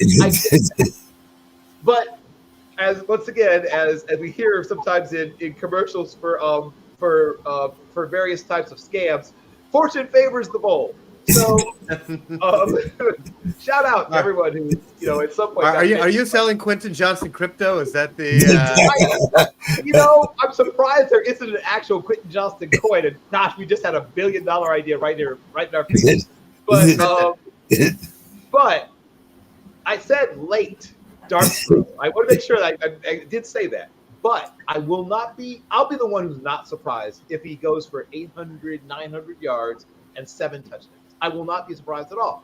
But as we hear sometimes in commercials for various types of scams, fortune favors the bold. So shout out to everyone who at some point. Are you selling Quentin Johnston crypto? Is that the? I'm surprised there isn't an actual Quentin Johnston coin. And gosh, we just had $1 billion idea right in our face. But I said late dark throw. I want to make sure that I did say that. But I'll be the one who's not surprised if he goes for 800, 900 yards and 7 touchdowns. I will not be surprised at all.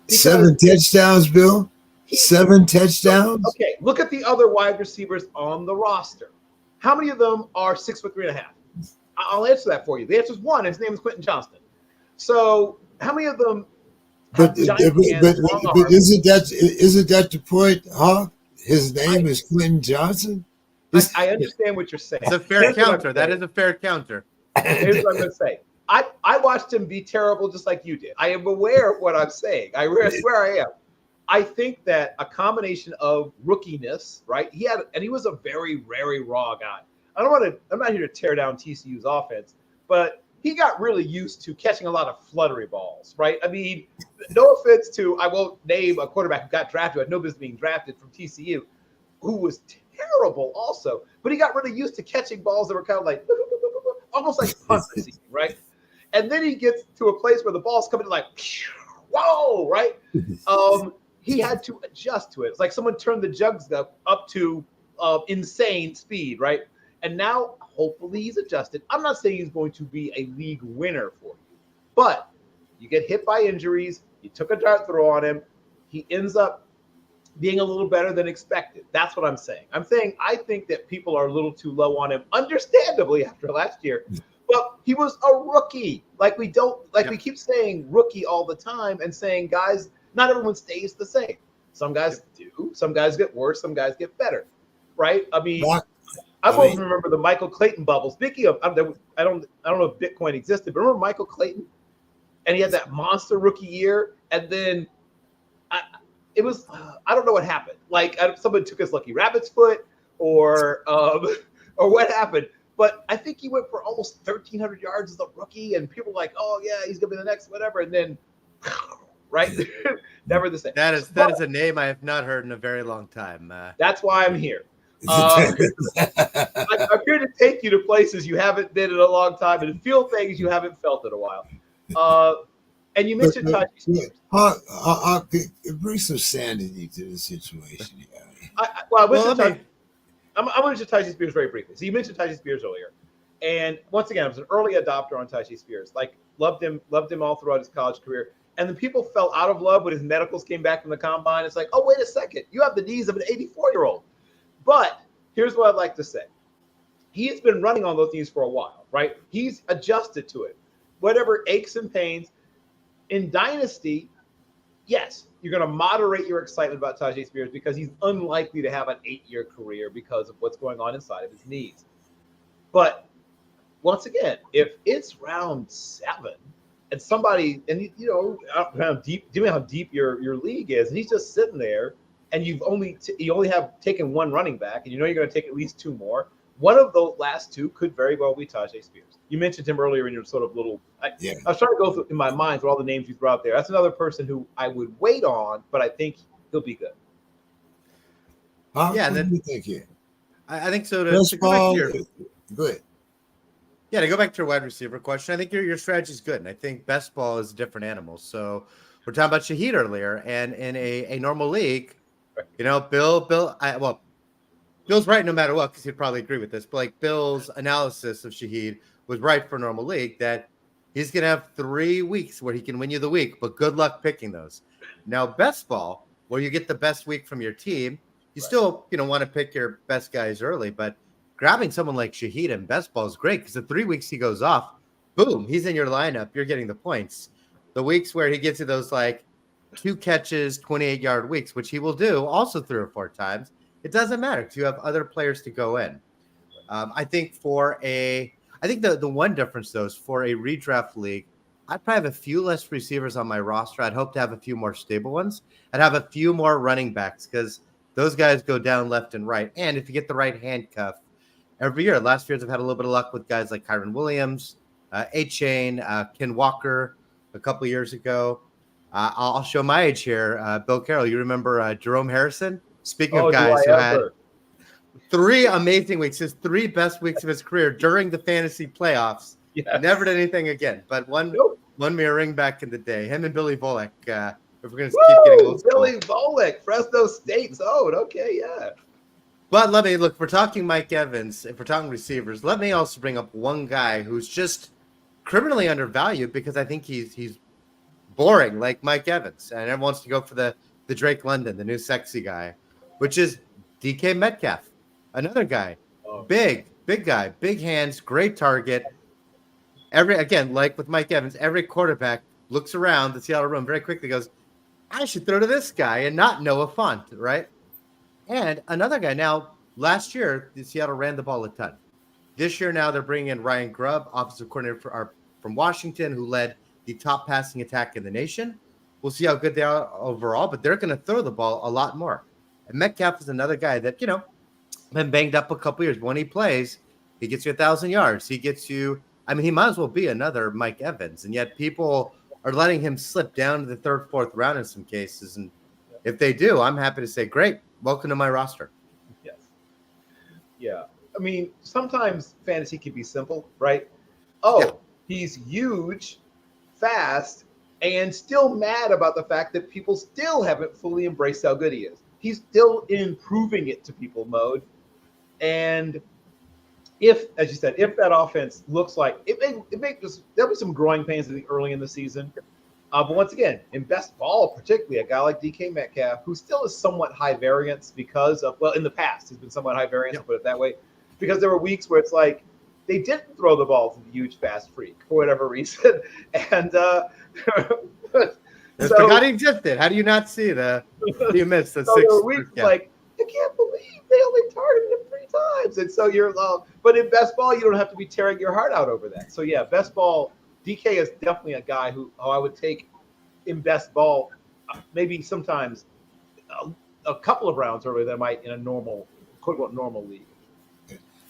7 touchdowns, Bill? 7 touchdowns? Okay, look at the other wide receivers on the roster. How many of them are 6'3.5"? I'll answer that for you. The answer is 1. His name is Quentin Johnston. So how many of them have giant hands, long arms? Isn't that the point, huh? His name is Quentin Johnston? I understand what you're saying. It's a fair counter. That is a fair counter. Here's what I'm going to say. I watched him be terrible just like you did. I am aware of what I'm saying. I swear I am. I think that a combination of rookiness, right? He was a very, very raw guy. I'm not here to tear down TCU's offense, but he got really used to catching a lot of fluttery balls, right? I mean, no offense to, I won't name a quarterback who got drafted, who had no business being drafted from TCU, who was terrible also, but he got really used to catching balls that were kind of like, almost like punt receiving, right? And then he gets to a place where the ball's coming like, whoa, right? He had to adjust to it. It's like someone turned the jugs up to insane speed, right? And now, hopefully, he's adjusted. I'm not saying he's going to be a league winner for you, but you get hit by injuries. You took a dart throw on him. He ends up being a little better than expected. That's what I'm saying. I'm saying I think that people are a little too low on him, understandably, after last year. But he was a rookie. We keep saying rookie all the time and saying, guys, not everyone stays the same. Some guys do. Some guys get worse. Some guys get better, right? I mean, I always remember the Michael Clayton bubble. Speaking of, I don't know if Bitcoin existed, but remember Michael Clayton? And he had that monster rookie year, and then I don't know what happened. Like someone took his lucky rabbit's foot, or what happened. But I think he went for almost 1,300 yards as a rookie, and people were like, "Oh yeah, he's gonna be the next whatever." And then, right, never the same. That is a name I have not heard in a very long time. That's why I'm here. I'm here to take you to places you haven't been in a long time and feel things you haven't felt in a while. And you mentioned touchy. Bring some sanity to the situation. I'm going to mention Tyjae Spears very briefly. So you mentioned Tyjae Spears earlier. And once again, I was an early adopter on Tyjae Spears. Like, loved him all throughout his college career. And then people fell out of love when his medicals came back from the combine. It's like, oh, wait a second. You have the knees of an 84-year-old. But here's what I'd like to say. He's been running on those knees for a while, right? He's adjusted to it. Whatever aches and pains. In Dynasty, yes, you're going to moderate your excitement about Tyjae Spears because he's unlikely to have an 8-year career because of what's going on inside of his knees. But once again, if it's round 7 and somebody, and you know how deep your league is, and he's just sitting there, and you only have taken one running back, and you know you're going to take at least 2 more. One of the last 2 could very well be Tyjae Spears. You mentioned him earlier in your sort of little. I was trying to go through in my mind through all the names you threw out there. That's another person who I would wait on, but I think he'll be good. Yeah, then you think here. I think so. To go back to your, good. Yeah, to go back to your wide receiver question, I think your strategy is good, and I think best ball is a different animal. So we're talking about Shaheed earlier, and in a normal league, you know, Bill's right no matter what, because he'd probably agree with this. But like Bill's analysis of Shaheed was right for a normal league, that he's going to have 3 weeks where he can win you the week, but good luck picking those. Now, best ball, where you get the best week from your team, you still want to pick your best guys early, but grabbing someone like Shaheed in best ball is great because the 3 weeks he goes off, boom, he's in your lineup. You're getting the points. The weeks where he gets you those like 2 catches, 28-yard weeks, which he will do also 3 or 4 times, it doesn't matter because you have other players to go in. I think the one difference, though, is for a redraft league, I'd probably have a few less receivers on my roster. I'd hope to have a few more stable ones. I'd have a few more running backs because those guys go down left and right. And if you get the right handcuff every year, last years I've had a little bit of luck with guys like Kyron Williams, A-Chain, Ken Walker a couple years ago. I'll show my age here. Bill Carroll, you remember Jerome Harrison? Speaking of guys who had 3 amazing weeks, his 3 best weeks of his career during the fantasy playoffs. Yes. Never did anything again, but won me a ring back in the day. Him and Billy Volek. If we're going to keep getting old school. Billy Volek, Fresno State's own. Okay, yeah. But let me look. If we're talking Mike Evans, if we're talking receivers, let me also bring up one guy who's just criminally undervalued because I think he's boring, like Mike Evans, and everyone wants to go for the Drake London, the new sexy guy, which is DK Metcalf, another guy, big guy, big hands, great target. Again, like with Mike Evans, every quarterback looks around the Seattle room very quickly, goes, I should throw to this guy and not Noah Fant, right? And another guy. Now, last year, Seattle ran the ball a ton. This year, now they're bringing in Ryan Grubb, offensive coordinator from Washington, who led the top passing attack in the nation. We'll see how good they are overall, but they're going to throw the ball a lot more. And Metcalf is another guy that, been banged up a couple years. But when he plays, he gets you 1,000 yards. He gets you, he might as well be another Mike Evans. And yet people are letting him slip down to the 3rd, 4th round in some cases. And if they do, I'm happy to say, great, welcome to my roster. Yes. Yeah. Sometimes fantasy can be simple, right? He's huge, fast, and still mad about the fact that people still haven't fully embraced how good he is. He's still in proving it to people mode. And if, as you said, if that offense looks like there'll be some growing pains early in the season. But once again, in best ball, particularly a guy like DK Metcalf, who still is somewhat high variance because of, in the past, he's been somewhat high variance, to put it that way, because there were weeks where it's like they didn't throw the ball to the huge fast freak for whatever reason. And so God existed. How do you not see you missed the 6? There were weeks like, I can't believe they only targeted him 3 times. And so you're but in best ball, you don't have to be tearing your heart out over that. So yeah, best ball, DK is definitely a guy who I would take in best ball, maybe sometimes a couple of rounds earlier than I might in a normal, quote unquote, normal league.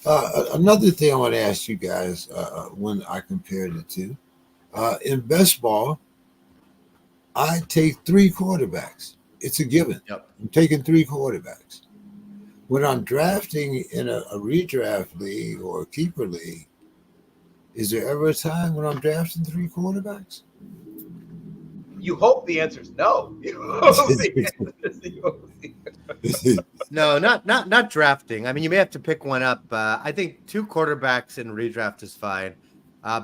Another thing I want to ask you guys when I compare the two, in best ball, I take 3 quarterbacks. It's a given. Yep. I'm taking 3 quarterbacks. When I'm drafting in a redraft league or a keeper league, is there ever a time when I'm drafting 3 quarterbacks? You hope the answer is no. You hope the answer is No, not drafting. I mean, you may have to pick one up. I think 2 quarterbacks in redraft is fine.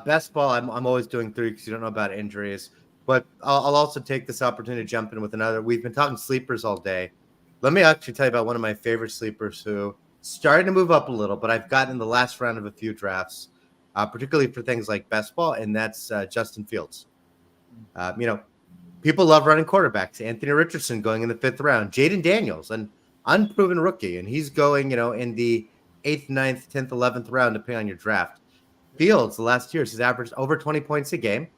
Best ball, I'm always doing 3 because you don't know about injuries. But I'll also take this opportunity to jump in with another. We've been talking sleepers all day. Let me actually tell you about one of my favorite sleepers who starting to move up a little, but I've gotten in the last round of a few drafts, particularly for things like best ball, and that's Justin Fields. People love running quarterbacks. Anthony Richardson going in the 5th round. Jaden Daniels, an unproven rookie, and he's going, in the 8th, 9th, 10th, 11th round, depending on your draft. Fields, the last years, he's averaged over 20 points a game.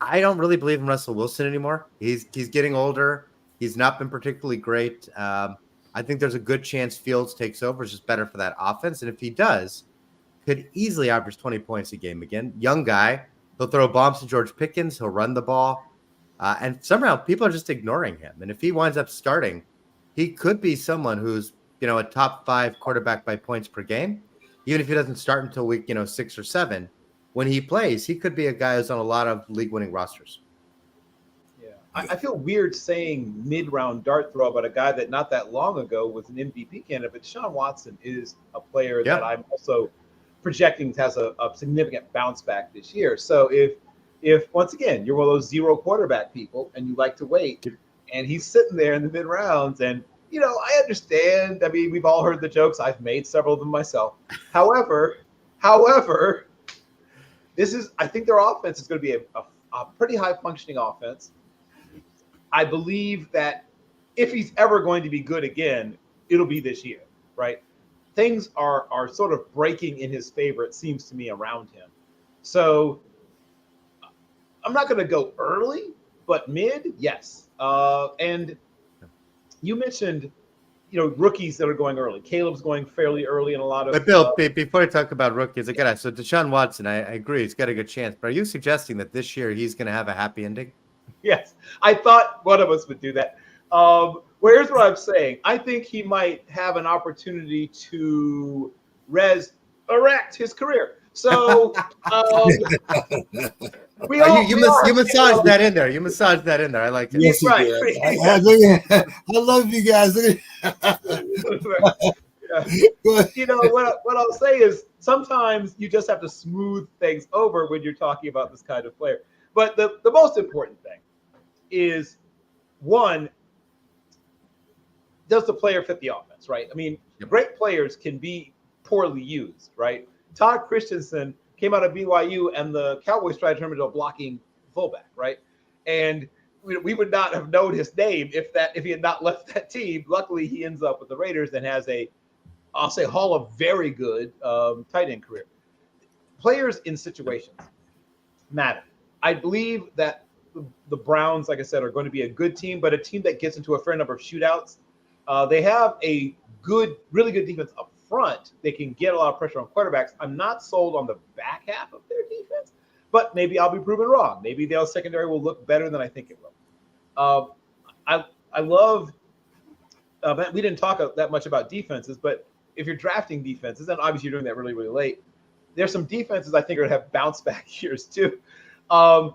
I don't really believe in Russell Wilson anymore. He's getting older. He's not been particularly great. I think there's a good chance Fields takes over. It's just better for that offense. And if he does, could easily average 20 points a game again. Young guy. He'll throw bombs to George Pickens. He'll run the ball. And somehow people are just ignoring him. And if he winds up starting, he could be someone who's, a top 5 quarterback by points per game. Even if he doesn't start until week, 6 or 7, when he plays, he could be a guy who's on a lot of league-winning rosters. Yeah, I feel weird saying mid-round dart throw about a guy that not that long ago was an MVP candidate, but Deshaun Watson is a player that I'm also projecting has a significant bounce back this year. So if once again you're one of those 0 quarterback people and you like to wait, and he's sitting there in the mid rounds, and I understand. I mean, we've all heard the jokes. I've made several of them myself. However, I think their offense is going to be a pretty high functioning offense. I believe that if he's ever going to be good again, it'll be this year, right? Things are sort of breaking in his favor, it seems to me, around him. So I'm not going to go early, but mid, yes. And you mentioned, rookies that are going early. Caleb's going fairly early in a lot of. But Bill, before I talk about rookies, so Deshaun Watson, I agree, he's got a good chance. But are you suggesting that this year he's going to have a happy ending? Yes, I thought one of us would do that. Here's what I'm saying. I think he might have an opportunity to resurrect his career. So you massaged that in there. You massaged that in there. I like it. Yes, right. I love you guys. What I'll say is sometimes you just have to smooth things over when you're talking about this kind of player. But the most important thing is, one, does the player fit the offense, right? I mean, great players can be poorly used, right? Todd Christensen came out of BYU, and the Cowboys tried to turn him into a blocking fullback, right? And we would not have known his name if he had not left that team. Luckily, he ends up with the Raiders and has I'll say, haul of very good tight end career. Players in situations matter. I believe that the Browns, like I said, are going to be a good team, but a team that gets into a fair number of shootouts. They have a really good defense up front. They can get a lot of pressure on quarterbacks. I'm not sold on the back half of their defense, but maybe I'll be proven wrong. Maybe their secondary will look better than I think it will. I love we didn't talk that much about defenses, but if you're drafting defenses, and obviously you're doing that really, really late, there's some defenses I think are going to have bounce back years too. I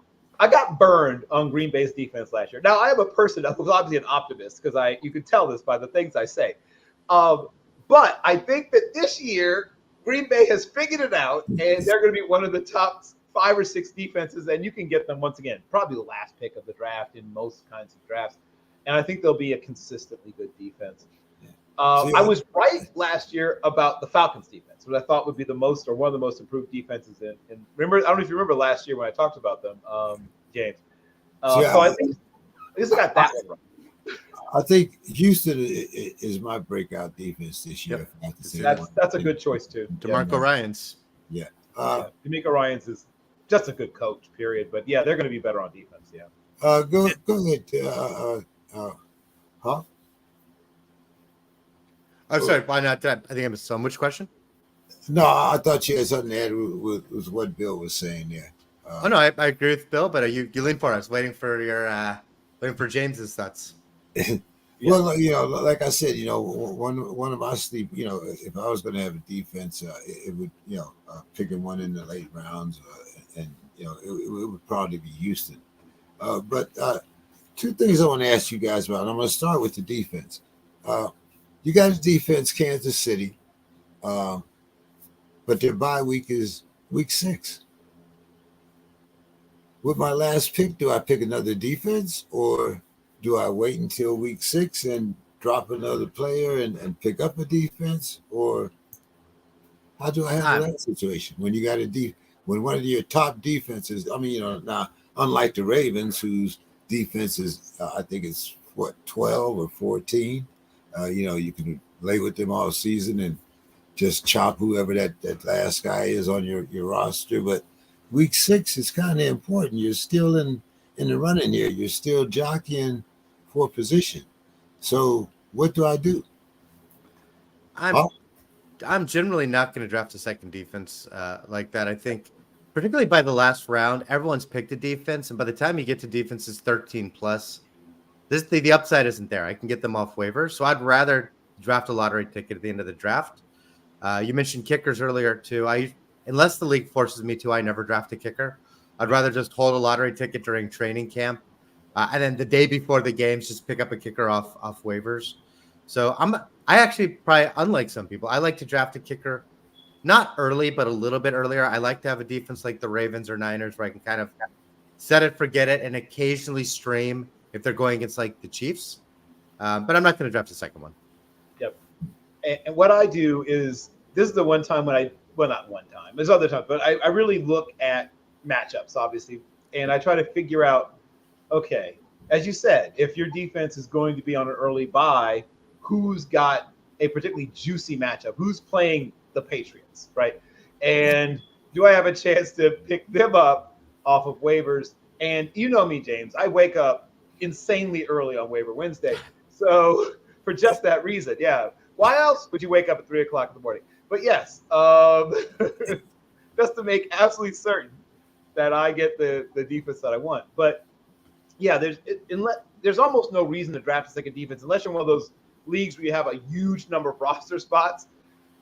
got burned on Green Bay's defense last year. Now, I am a person who's obviously an optimist because you can tell this by the things I say. But I think that this year, Green Bay has figured it out, and they're going to be one of the top 5 or 6 defenses, and you can get them, once again, probably the last pick of the draft in most kinds of drafts. And I think they'll be a consistently good defense. I was right last year about the Falcons defense, which I thought would be one of the most improved defenses in remember, I don't know if you remember last year when I talked about them, James. So I think I got that one right. I think Houston is my breakout defense this year. Yep. That's a good choice too. DeMarco Ryans. Yeah. DeMarco Ryans is just a good coach, period. But yeah, they're going to be better on defense. Yeah. Go ahead. Huh? I'm sorry. Why not? I think I missed so much question. No, I thought you had something to add with what Bill was saying there. No, I agree with Bill, but you lean for us, waiting for James's thoughts. Well, like I said, one of my sleep, if I was going to have a defense, it would, picking one in the late rounds, and it would probably be Houston. But 2 things I want to ask you guys about. And I'm going to start with the defense. you got a defense, Kansas City, but their bye week is week 6. With my last pick, do I pick another defense, or do I wait until week 6 and drop another player and pick up a defense, or how do I handle that situation when you got when one of your top defenses? I mean, now unlike the Ravens, whose defense is I think it's 12 or 14. You can lay with them all season and just chop whoever that last guy is on your roster. But week 6 is kind of important. You're still in the running here. You're still jockeying for position. So what do I do? I'm generally not going to draft a second defense like that. I think, particularly by the last round, everyone's picked a defense, and by the time you get to defenses 13 plus, the upside isn't there. I can get them off waivers, so I'd rather draft a lottery ticket at the end of the draft. You mentioned kickers earlier too. Unless the league forces me to, I never draft a kicker. I'd rather just hold a lottery ticket during training camp, and then the day before the games, just pick up a kicker off waivers. So I actually probably, unlike some people, I like to draft a kicker not early, but a little bit earlier. I like to have a defense like the Ravens or Niners where I can kind of set it, forget it, and occasionally stream if they're going against like the Chiefs. But I'm not going to draft a second one. Yep. And what I do is, this is the one time when not one time, there's other times, but I really look at matchups, obviously, and I try to figure out, okay, as you said, if your defense is going to be on an early bye, who's got a particularly juicy matchup? Who's playing the Patriots, right? And do I have a chance to pick them up off of waivers? And you know me, James, I wake up insanely early on waiver Wednesday. So for just that reason, yeah. Why else would you wake up at 3 o'clock in the morning? But yes, just to make absolutely certain that I get the defense that I want. But yeah, there's almost no reason to draft a second defense unless you're one of those leagues where you have a huge number of roster spots,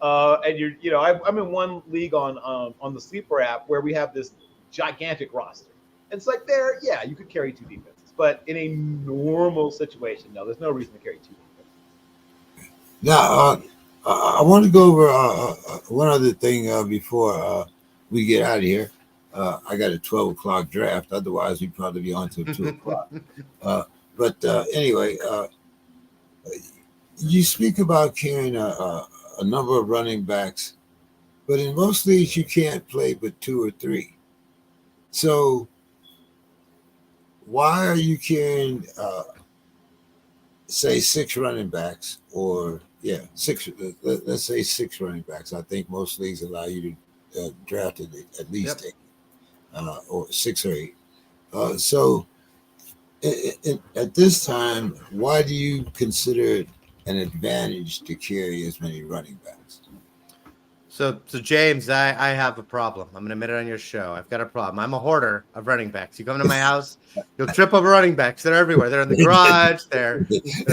and I'm in one league on the Sleeper app where we have this gigantic roster. And it's like you could carry 2 defenses, but in a normal situation, no, there's no reason to carry 2 defenses. Now, I want to go over one other thing before we get out of here. I got a 12 o'clock draft. Otherwise, we'd probably be on till 2 o'clock. But anyway, you speak about carrying a number of running backs, but in most leagues, you can't play but 2 or 3. So why are you carrying, say, 6 running backs or, 6, let's say 6 running backs. I think most leagues allow you to draft at least 8, or 6 or 8. So at this time, why do you consider it an advantage to carry as many running backs? So James, I have a problem. I'm going to admit it on your show. I've got a problem. I'm a hoarder of running backs. You come to my house, you'll trip over running backs. They're everywhere. They're in the garage. They're in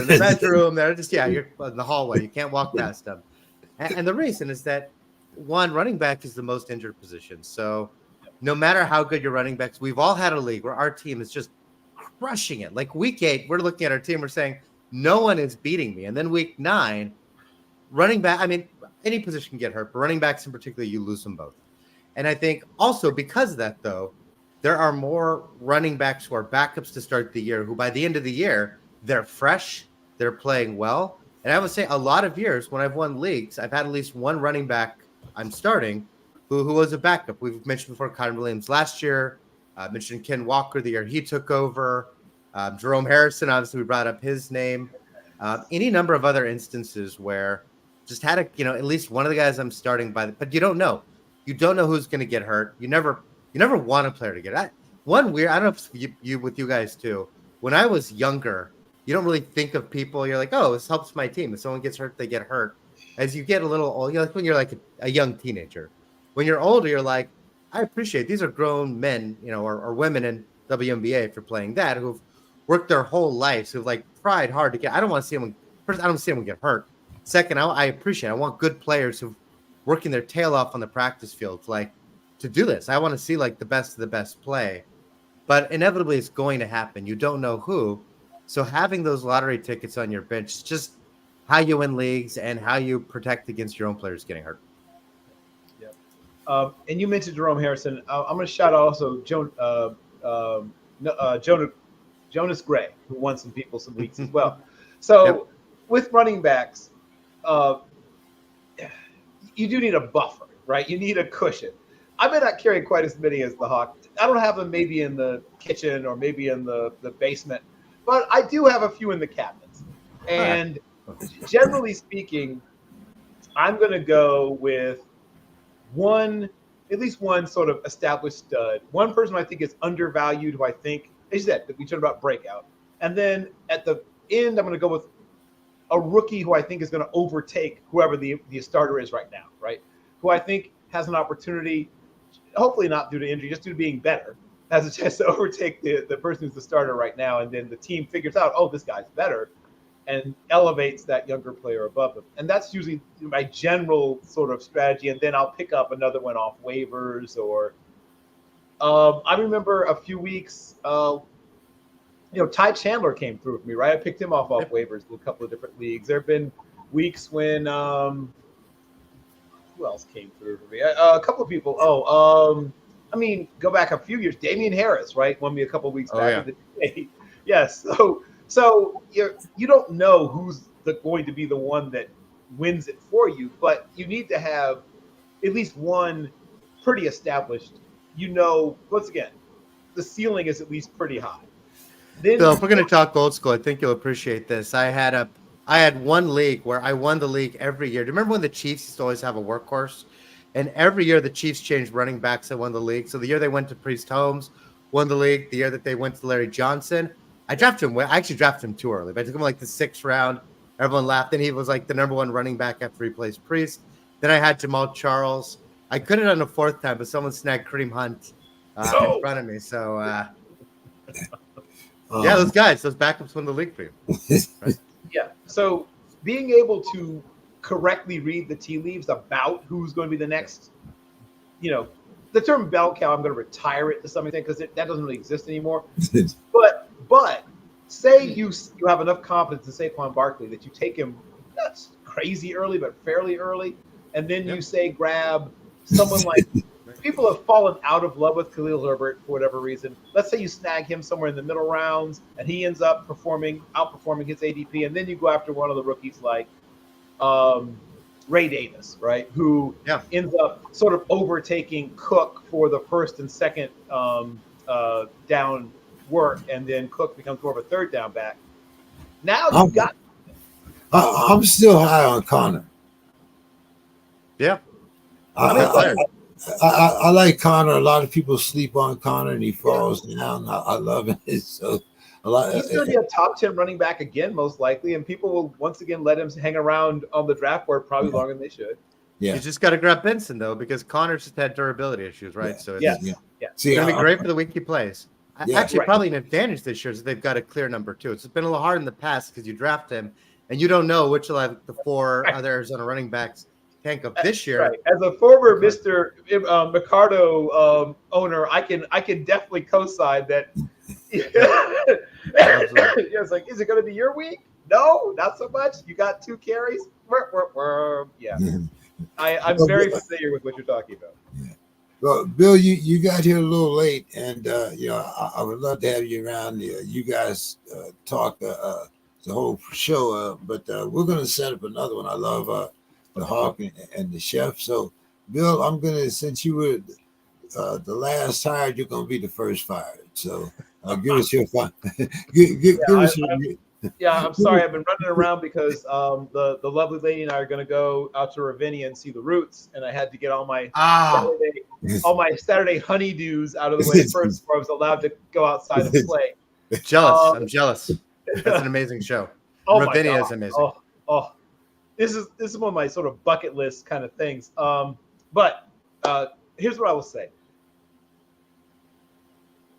the bedroom. They're just, you're in the hallway. You can't walk past them. And the reason is that, one, running back is the most injured position. So no matter how good your running backs, we've all had a league where our team is just crushing it. Like week 8, we're looking at our team. We're saying, no one is beating me. And then week 9, running back, I mean, any position can get hurt, but running backs in particular, you lose them both. And I think also because of that, though, there are more running backs who are backups to start the year, who by the end of the year, they're fresh, they're playing well. And I would say a lot of years when I've won leagues, I've had at least one running back I'm starting who was a backup. We've mentioned before Kyron Williams last year, mentioned Ken Walker the year he took over, Jerome Harrison, obviously we brought up his name. Any number of other instances where just had at least one of the guys I'm starting but you don't know. You don't know who's going to get hurt. You never want a player to get hurt. I don't know if you with you guys too. When I was younger, you don't really think of people. You're like, oh, this helps my team. If someone gets hurt, they get hurt. As you get a little old, like when you're like a young teenager. When you're older, you're like, I appreciate these are grown men, or women in WNBA if you're playing that, who've worked their whole lives, who've like tried hard to get. I don't want to see them. First, I don't see them get hurt. Second, I appreciate. I want good players who've working their tail off on the practice field, to do this. I want to see like the best of the best play, but inevitably it's going to happen. You don't know who, so having those lottery tickets on your bench, how you win leagues and how you protect against your own players getting hurt. And you mentioned Jerome Harrison. I'm going to shout out also Jonas Gray, who won some people some weeks as well. So Yep. with running backs, you do need a buffer, right? You need a cushion. I may not carry quite as many as the Hawk. I don't have them maybe in the kitchen or maybe in the basement, but I do have a few in the cabinets. And generally speaking, I'm going to go with at least one sort of established stud, one person I think is undervalued, who I think is that we talked about breakout. And then at the end, I'm going to go with a rookie who I think is going to overtake whoever the starter is right now, right? Who I think has an opportunity, hopefully not due to injury, just due to being better, has a chance to overtake the person who's the starter right now. And then the team figures out, oh, this guy's better, and elevates that younger player above them. And that's usually my general sort of strategy. And then I'll pick up another one off waivers or I remember a few weeks, Ty Chandler came through for me, right? I picked him off waivers in a couple of different leagues. There have been weeks when who else came through for me? A couple of people. Go back a few years. Damian Harris, right, won me a couple of weeks back in the day. Yes. So you don't know who's going to be the one that wins it for you, but you need to have at least one pretty established. Once again, the ceiling is at least pretty high. Then, so if we're going to talk old school, I think you'll appreciate this. I had one league where I won the league every year. Do you remember when the Chiefs used to always have a workhorse? And every year the Chiefs changed running backs that won the league. So the year they went to Priest Holmes, won the league. The year that they went to Larry Johnson, I actually drafted him too early. But I took him like the 6th round. Everyone laughed, and he was like the number 1 running back after he replaced Priest. Then I had Jamal Charles. I could have done a 4th time, but someone snagged Kareem Hunt in front of me. So those backups won the league for you. Right? Yeah. So being able to correctly read the tea leaves about who's going to be the next, the term bell cow, I'm going to retire it to some extent because that doesn't really exist anymore. But say you have enough confidence in Saquon Barkley that you take him, that's crazy early, but fairly early. And then you say grab someone like people have fallen out of love with Khalil Herbert for whatever reason. Let's say you snag him somewhere in the middle rounds and he ends up outperforming his ADP. And then you go after one of the rookies like Ray Davis, right? Who ends up sort of overtaking Cook for the first and second down work. And then Cook becomes more of a 3rd down back. Now you've got. I'm still high on Connor. Yeah. I like Connor. A lot of people sleep on Connor, and he falls down. I love it. So he's going to be a top 10 running back again, most likely, and people will once again let him hang around on the draft board probably longer than they should. Yeah, you just got to grab Benson though, because Connor's just had durability issues, right? So it's See, going to be great for the week he plays. Probably an advantage this year is that they've got a clear number 2. It's been a little hard in the past because you draft him and you don't know which of the 4 other Arizona running backs tank up this year. Right. As a former Mr. Mercado owner, I can definitely co-sign that. It's like, is it going to be your week? No, not so much. You got 2 carries. Yeah, I'm very familiar with what you're talking about. Yeah. Well, Bill, you got here a little late, and I would love to have you around. You guys talk the whole show, but we're going to set up another one. I love the Hawk and the Chef. So, Bill, I'm going to, since you were the last hired, you're going to be the first fired. So, give us your fire. I'm sorry. I've been running around because the lovely lady and I are going to go out to Ravinia and see the Roots, and I had to get all my Saturday honeydews out of the way first before I was allowed to go outside and play. Jealous. I'm jealous. That's an amazing show. Ravinia is amazing. This is one of my sort of bucket list kind of things. But here's what I will say.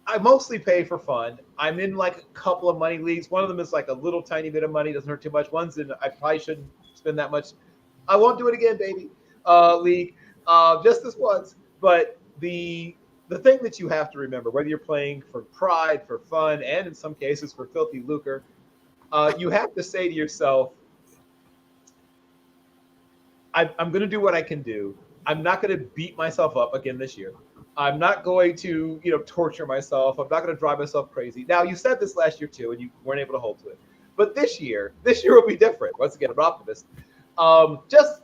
I mostly pay for fun. I'm in like a couple of money leagues. One of them is like a little tiny bit of money, doesn't hurt too much. One's in I probably shouldn't spend that much. I won't do it again, baby. League, just this once. But the thing that you have to remember, whether you're playing for pride, for fun, and in some cases for filthy lucre, you have to say to yourself, I'm going to do what I can do. I'm not going to beat myself up again this year. I'm not going to, torture myself. I'm not going to drive myself crazy. Now, you said this last year too, and you weren't able to hold to it. But this year will be different. Once again, I'm an optimist. Just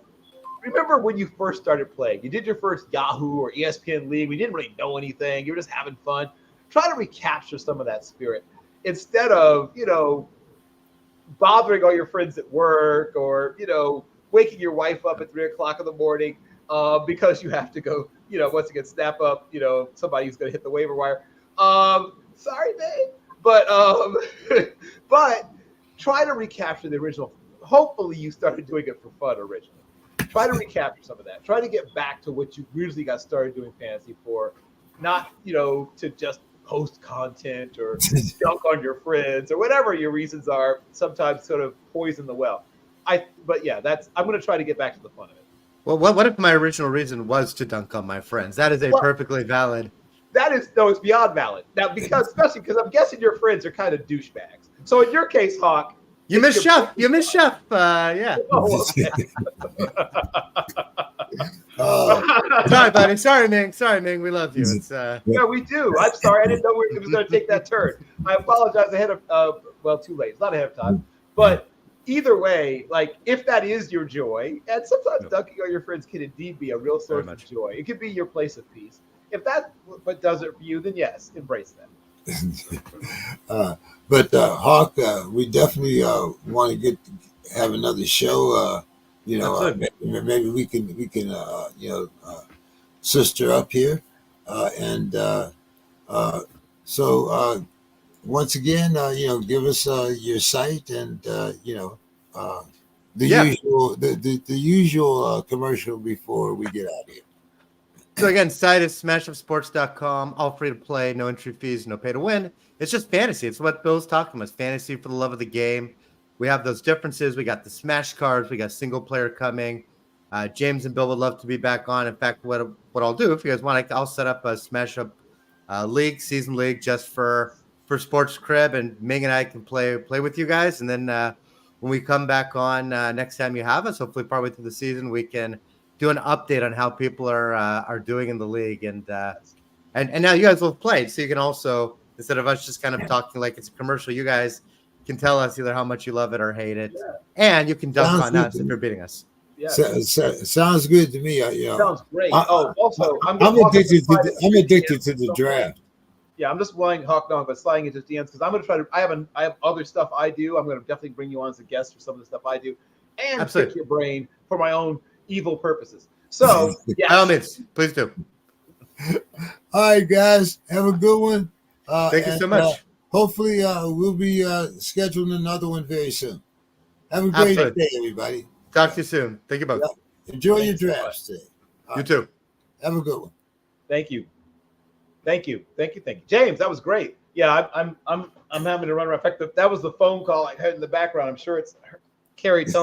remember when you first started playing. You did your first Yahoo or ESPN league. We didn't really know anything. You were just having fun. Try to recapture some of that spirit instead of, bothering all your friends at work or, waking your wife up at 3 o'clock in the morning because you have to go, once again, snap up, somebody who's going to hit the waiver wire. Sorry, babe. But but try to recapture the original. Hopefully you started doing it for fun originally. Try to recapture some of that. Try to get back to what you usually got started doing fantasy for, not, to just post content or dunk on your friends or whatever your reasons are, sometimes sort of poison the well. But yeah, I'm going to try to get back to the fun of it. Well, what if my original reason was to dunk on my friends? That is perfectly valid. It's beyond valid. Now, especially because I'm guessing your friends are kind of douchebags. So in your case, Hawk, you miss Chef. Yeah. Oh, okay. Sorry, buddy. Sorry, Ming. We love you. It's Yeah, we do. I'm sorry. I didn't know it was going to take that turn. I apologize ahead of too late. It's not ahead of time. But either way, like, if that is your joy, and sometimes dunking on your friends can indeed be a real source of joy. It could be your place of peace. If that's what does it for you, then yes, embrace that. But Hawk, we definitely want to have another show. Maybe we can sister up here, and so once again, give us your site and the usual commercial before we get out of here. So again, site is smashupsports.com, all free to play, no entry fees, no pay to win. It's just fantasy. It's what Bill's talking about. It's fantasy for the love of the game. We have those differences. We got the smash cards. We got single player coming. James and Bill would love to be back on. In fact, what I'll do, if you guys want, I'll set up a smash up season league just for SPORTSKRIB, and Ming and I can play with you guys. And then when we come back on next time you have us, hopefully partway through the season, we can do an update on how people are doing in the league, and now you guys will have played, so you can also, instead of us just kind of talking like it's a commercial, you guys can tell us either how much you love it or hate it, and you can dunk on us if you're beating us. Yeah, sounds good to me. Sounds great. Also, I'm addicted to the draft. Yeah, I'm just wanting Hawk Dog, but sliding into DMs because I'm going to try to. I have other stuff I do. I'm going to definitely bring you on as a guest for some of the stuff I do, and pick your brain for my own evil purposes. So, yeah. By all means, please do. All right, guys. Have a good one. Thank you so much. Hopefully, we'll be scheduling another one very soon. Have a great day, everybody. Talk to you soon. Thank you both. Enjoy your drafts today. You too. Have a good one. Thank you. James, that was great. Yeah, I'm having to run around. In fact, that was the phone call I heard in the background. I'm sure it's Carrie telling